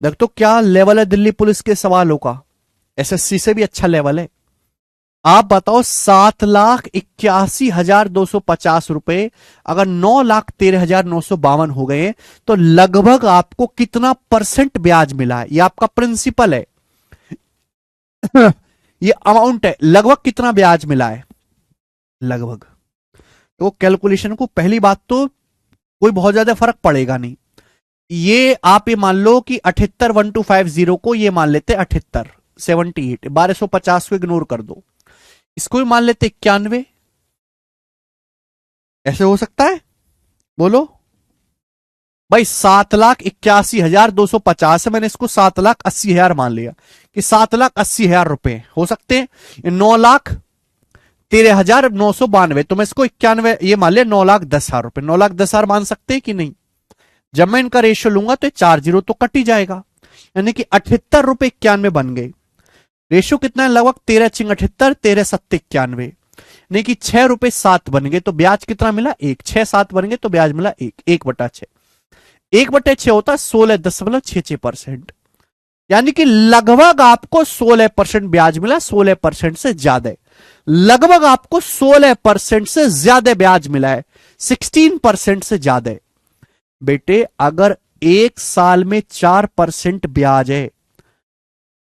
देख तो क्या लेवल है दिल्ली पुलिस के सवालों का, एसएससी से भी अच्छा लेवल है। आप बताओ 7,81,250 रुपए अगर 9,13,952 हो गए तो लगभग आपको कितना परसेंट ब्याज मिला है? ये आपका प्रिंसिपल है ये अमाउंट है, लगभग कितना ब्याज मिला है? लगभग। तो कैलकुलेशन को पहली बात तो कोई बहुत ज्यादा फर्क पड़ेगा नहीं। ये आप ये मान लो कि 78,1250 को ये मान लेते 78 78 1250 को इग्नोर कर दो, इसको भी मान लेते 91। ऐसे हो सकता है? बोलो भाई। 7,81,250 है, मैंने इसको 7,80,000 मान लिया कि 7,80,000 रुपए हो सकते हैं। 9,13,992, तो मैं इसको 91 ये मान लिया। 9,10,000 रुपए, 9,10,000 मान सकते हैं कि नहीं? जब मैं इनका रेशियो लूंगा तो 4 जीरो तो कट ही जाएगा, यानी कि 78 रुपए 91 बन गए। रेशियो कितना है? लगभग 13 × 78 13 × 7 = 91, नहीं कि 6 रुपए 7 बन गए, तो ब्याज कितना मिला? 1। 6 7 बन गए तो ब्याज मिला 1। 1/6, 1/6 होता है 16.66%, यानी कि लगभग आपको 16% ब्याज मिला। 16% से ज्यादा, लगभग आपको 16% से ज्यादा ब्याज मिला है, 16% से ज्यादा। बेटे अगर एक साल में 4% ब्याज है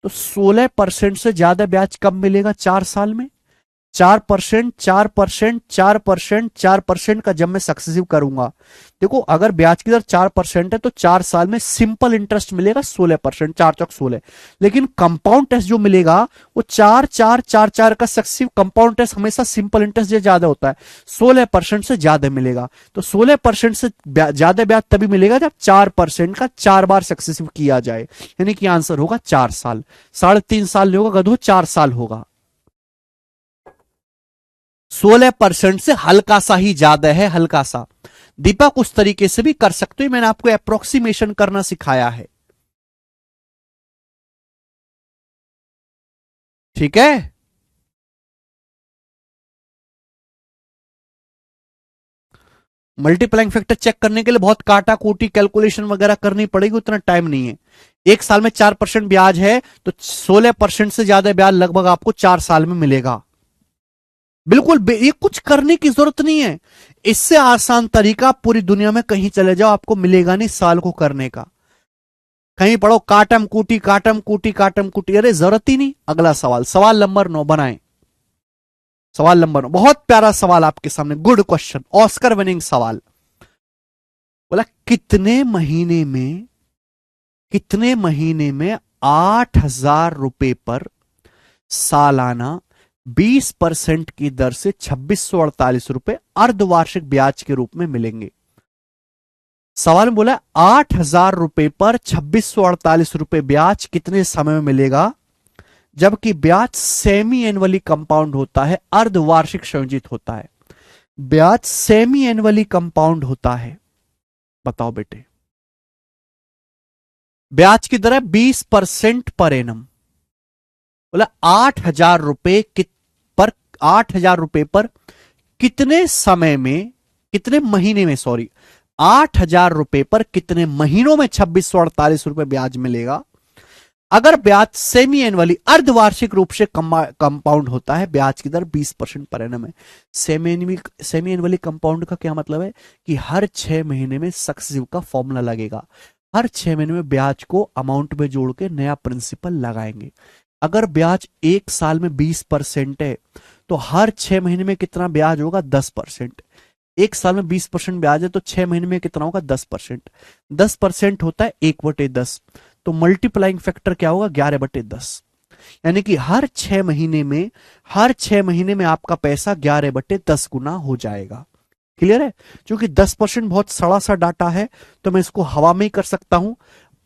तो 16% से ज्यादा ब्याज कब मिलेगा 4 साल में? 4%, 4%, 4%, 4% का जब मैं सक्सेसिव करूंगा, देखो अगर ब्याज की दर 4% है तो 4 साल में सिंपल इंटरेस्ट मिलेगा 16%, 4×4 16। लेकिन कंपाउंड टेस्ट जो मिलेगा वो 4 4 4 4 का सक्सेसिव कंपाउंड टेस्ट हमेशा सिंपल इंटरेस्ट ज्यादा होता है, 16% से ज्यादा मिलेगा। तो 16% से ज्यादा ब्याज तभी मिलेगा जब 4% का 4 बार सक्सेसिव किया जाए, यानी कि आंसर होगा 4 साल। 3.5 साल नहीं होगा गधो, 4 साल होगा। 16% से हल्का सा ही ज्यादा है, हल्का सा। दीपक उस तरीके से भी कर सकते हो, मैंने आपको अप्रोक्सीमेशन करना सिखाया है। ठीक है। मल्टीप्लाइंग फैक्टर चेक करने के लिए बहुत काटा कूटी कैलकुलेशन वगैरह करनी पड़ेगी, उतना टाइम नहीं है। एक साल में 4% ब्याज है तो 16% से ज्यादा ब्याज लगभग आपको 4 साल में मिलेगा। बिल्कुल ये कुछ करने की जरूरत नहीं है। इससे आसान तरीका पूरी दुनिया में कहीं चले जाओ आपको मिलेगा नहीं साल को करने का। कहीं पढ़ो काटम कूटी काटम कूटी काटम कूटी, अरे जरूरत ही नहीं। अगला सवाल, सवाल नंबर 9 बनाएं। सवाल नंबर, बहुत प्यारा सवाल आपके सामने, गुड क्वेश्चन, ऑस्कर विनिंग सवाल। बोला कितने महीने में 8,000 रुपए पर सालाना 20% की दर से 2,648 रुपए अर्धवार्षिक ब्याज के रूप में मिलेंगे। सवाल में बोला 8,000 रुपए पर 2,648 रुपए ब्याज कितने समय में मिलेगा, जबकि ब्याज सेमी एनुअली कंपाउंड होता है, अर्धवार्षिक संयोजित होता है। ब्याज सेमी एनुअली कंपाउंड होता है, बताओ बेटे। ब्याज की दर है 20% पर एनम। बोला 8,000 रुपए पर कितने समय में, कितने महीने में, सॉरी, 8,000 रुपए पर कितने महीनों में 2,648 रुपए ब्याज मिलेगा। अगर ब्याज सेमी एनुअली अर्धवार्षिक रूप से कंपाउंड होता है, ब्याज की दर 20% पर एनम है। सेमी एनुअली कंपाउंड का क्या मतलब है कि हर 6 महीने में सक्सेसिव का फॉर्मूला लगेगा, हर 6 महीने में ब्याज को अमाउंट में जोड़ के नया प्रिंसिपल लगाएंगे। अगर ब्याज एक साल में 20% है तो हर 6 महीने में कितना ब्याज होगा, 10%। एक साल में 20% ब्याज है तो 6 महीने में कितना होगा, 10%। 10% होता है 1/10, तो मल्टीप्लाइंग फैक्टर क्या होगा, 11/10। यानी कि हर 6 महीने में आपका पैसा 11/10 गुना हो जाएगा। क्लियर है? क्योंकि 10% बहुत सड़ा सा डाटा है तो मैं इसको हवा में ही कर सकता हूं।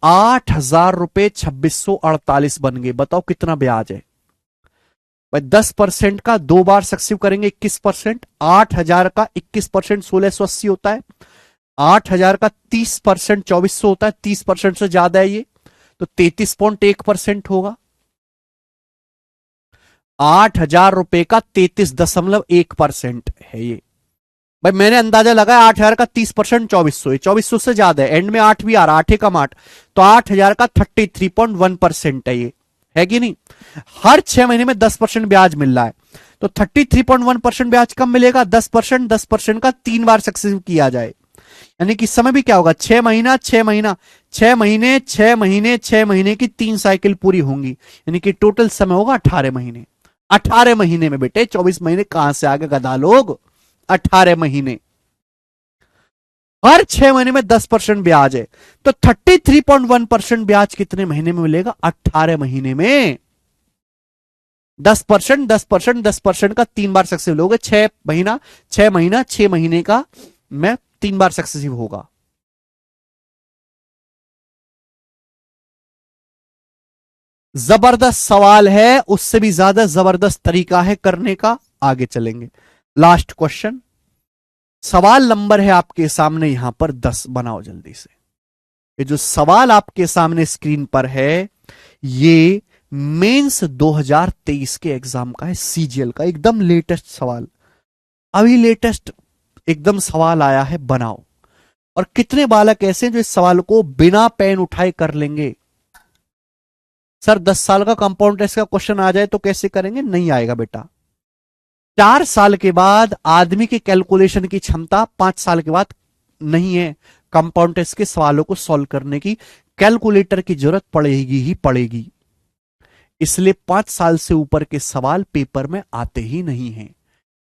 8,000 रुपए 2,648 बन गए। बताओ कितना ब्याज है भाई। 10% का 2 बार सक्सेसिव करेंगे 21%। 8,000 का 21% 1,680 होता है। 8,000 का 30% 2,400 होता है। 30% से ज्यादा है ये, तो 33.1% होगा। 8,000 रुपए का 33.1% है ये भाई। मैंने अंदाजा लगाया 8,000 का 30% 2,400 है, 2,400 से ज्यादा है, एंड में 8 भी आ रहा, 8 कम 8, तो 8,000 का 33.1% है ये, है कि नहीं। हर 6 महीने में 10% ब्याज मिल रहा है, तो 33.1% ब्याज कम मिलेगा। 10% का 3 बार सक्सेसिव किया जाए, यानी कि समय भी क्या होगा, 6 महीना 6 महीना 6 महीने 6 महीने 6 महीने की 3 साइकिल पूरी होंगी, यानी कि टोटल समय होगा 18 महीने। 18 महीने में बेटे 24 महीने कहां से आगे गधा लोग, 18 महीने। हर 6 महीने में 10% ब्याज है, तो 33.1% ब्याज कितने महीने में मिलेगा, 18 महीने में। 10% 10% 10% का 3 बार सक्सेसिव लोगे, 6 महीना 6 महीना 6 महीने का मैं 3 बार सक्सेसिव होगा। जबरदस्त सवाल है, उससे भी ज्यादा जबरदस्त तरीका है करने का। आगे चलेंगे, लास्ट क्वेश्चन। सवाल नंबर है आपके सामने यहां पर 10, बनाओ जल्दी से। ये जो सवाल आपके सामने स्क्रीन पर है, ये मेंस 2023 के एग्जाम का है, सीजीएल का, एकदम लेटेस्ट सवाल, अभी लेटेस्ट एकदम सवाल आया है, बनाओ। और कितने बालक ऐसे हैं जो इस सवाल को बिना पेन उठाए कर लेंगे। सर 10 साल का कंपाउंड टेस्ट का क्वेश्चन आ जाए तो कैसे करेंगे, नहीं आएगा बेटा। 4 साल के बाद आदमी की कैलकुलेशन की क्षमता 5 साल के बाद नहीं है। कंपाउंड टेस्ट के सवालों को सॉल्व करने की कैलकुलेटर की जरूरत पड़ेगी ही पड़ेगी, इसलिए 5 साल से ऊपर के सवाल पेपर में आते ही नहीं हैं।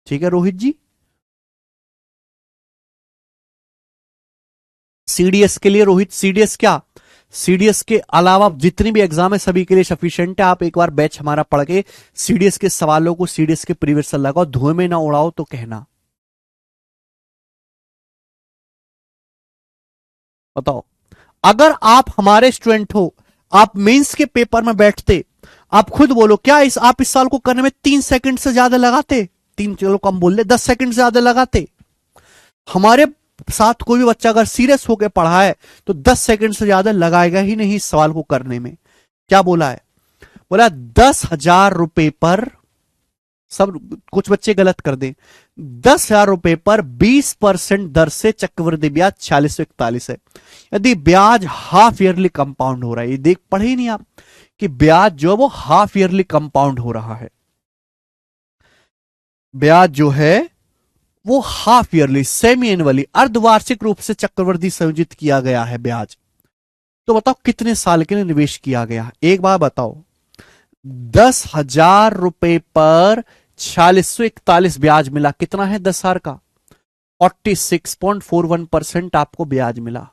ठीक है रोहित जी। सीडीएस के लिए रोहित, सीडीएस क्या, सीडीएस के अलावा जितनी भी एग्जाम है सभी के लिए सफिशिएंट है। आप एक बार बैच हमारा पढ़ के सीडीएस के सवालों को सीडीएस के प्रीवियस लगाओ, धुएं में ना उड़ाओ तो कहना। बताओ, अगर आप हमारे स्टूडेंट हो, आप मेंस के पेपर में बैठते, आप खुद बोलो क्या आप इस साल को करने में 3 सेकंड से ज्यादा लगाते, 3 चलो कम बोल ले, 10 सेकंड से ज्यादा लगाते। हमारे साथ कोई भी बच्चा अगर सीरियस होकर पढ़ा है तो 10 सेकंड से ज्यादा लगाएगा ही नहीं इस सवाल को करने में। क्या बोला है, बोला 10,000 रुपए पर, सब कुछ बच्चे गलत कर दें, 10,000 रुपए पर 20% दर से चक्रवृद्धि ब्याज 4641 है। यदि ब्याज हाफ ईयरली कंपाउंड हो रहा है, ये देख पढ़े ही नहीं आप कि ब्याज जो वो हाफ ईयरली कंपाउंड हो रहा है, ब्याज जो है वो हाफ ईयरली सेमी एनुअली अर्धवार्षिक रूप से चक्रवृद्धि संयोजित किया गया है ब्याज। तो बताओ कितने साल के लिए निवेश किया गया। एक बार बताओ, 10,000 रुपए पर 4641 ब्याज मिला। कितना है 10,000 का? 46.41% आपको ब्याज मिला।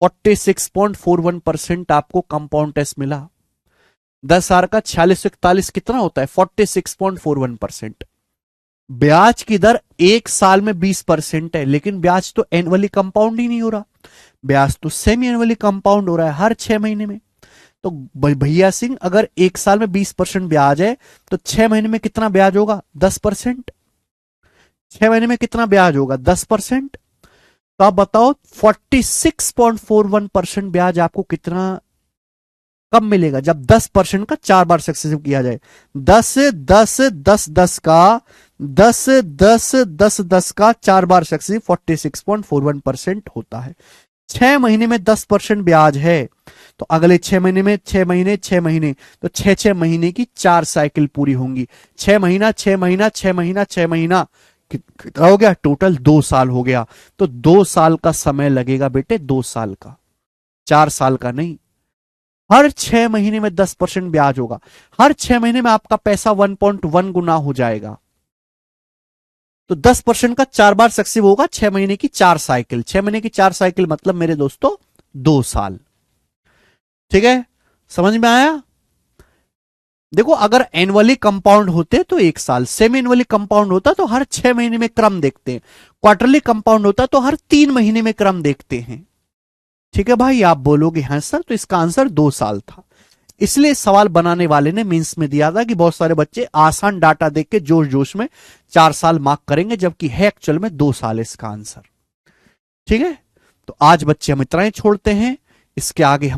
46.41% आपको कंपाउंड टेस्ट मिला। 10,000 का 4641 कितना होता है? 46.41%। ब्याज की दर एक साल में 20% है, लेकिन ब्याज तो एनुअली कंपाउंड ही नहीं हो रहा, ब्याज तो सेमी एनुअली कंपाउंड हो रहा है हर 6 महीने में। तो भैया सिंह, अगर एक साल में 20% ब्याज है तो 6 महीने में कितना ब्याज होगा? 10%। 6 महीने में कितना ब्याज होगा? 10%। तो आप बताओ 46.41% ब्याज आपको कितना कब मिलेगा? जब 10% का 4 बार सक्सेसिव किया जाए। 10 10 10 10 का 10 10 10 10 का 4 बार सक्सेसिव 46.41% होता है। 6 महीने में 10% ब्याज है, तो अगले 6 महीने में 6 महीने 6 महीने, तो 6 महीने की 4 साइकिल पूरी होंगी। 6 महीना 6 महीना 6 महीना 6 महीना कितना हो गया? टोटल 2 साल हो गया। तो 2 साल का समय लगेगा बेटे, 2 साल का, 4 साल का नहीं। हर 6 महीने में 10% ब्याज होगा। हर 6 महीने में आपका पैसा 1.1 गुना हो जाएगा। तो 10% का 4 बार सक्सेसिव होगा। 6 महीने की 4 साइकिल, 6 महीने की 4 साइकिल मतलब मेरे दोस्तों 2 साल। ठीक है, समझ में आया? देखो, अगर एनुअली कंपाउंड होते तो 1 साल, सेमी एनुअली कंपाउंड होता तो हर 6 महीने में क्रम देखते हैं, क्वार्टरली कंपाउंड होता तो हर 3 महीने में क्रम देखते हैं। ठीक है भाई, आप बोलोगे हाँ सर, तो इसका आंसर 2 साल था। इसलिए सवाल बनाने वाले ने मेंस में दिया था कि बहुत सारे बच्चे आसान डाटा देख के जोश जोश में 4 साल मार्क करेंगे, जबकि है एक्चुअल में 2 साल इसका आंसर। ठीक है, तो आज बच्चे हम इतना ही छोड़ते हैं, इसके आगे हम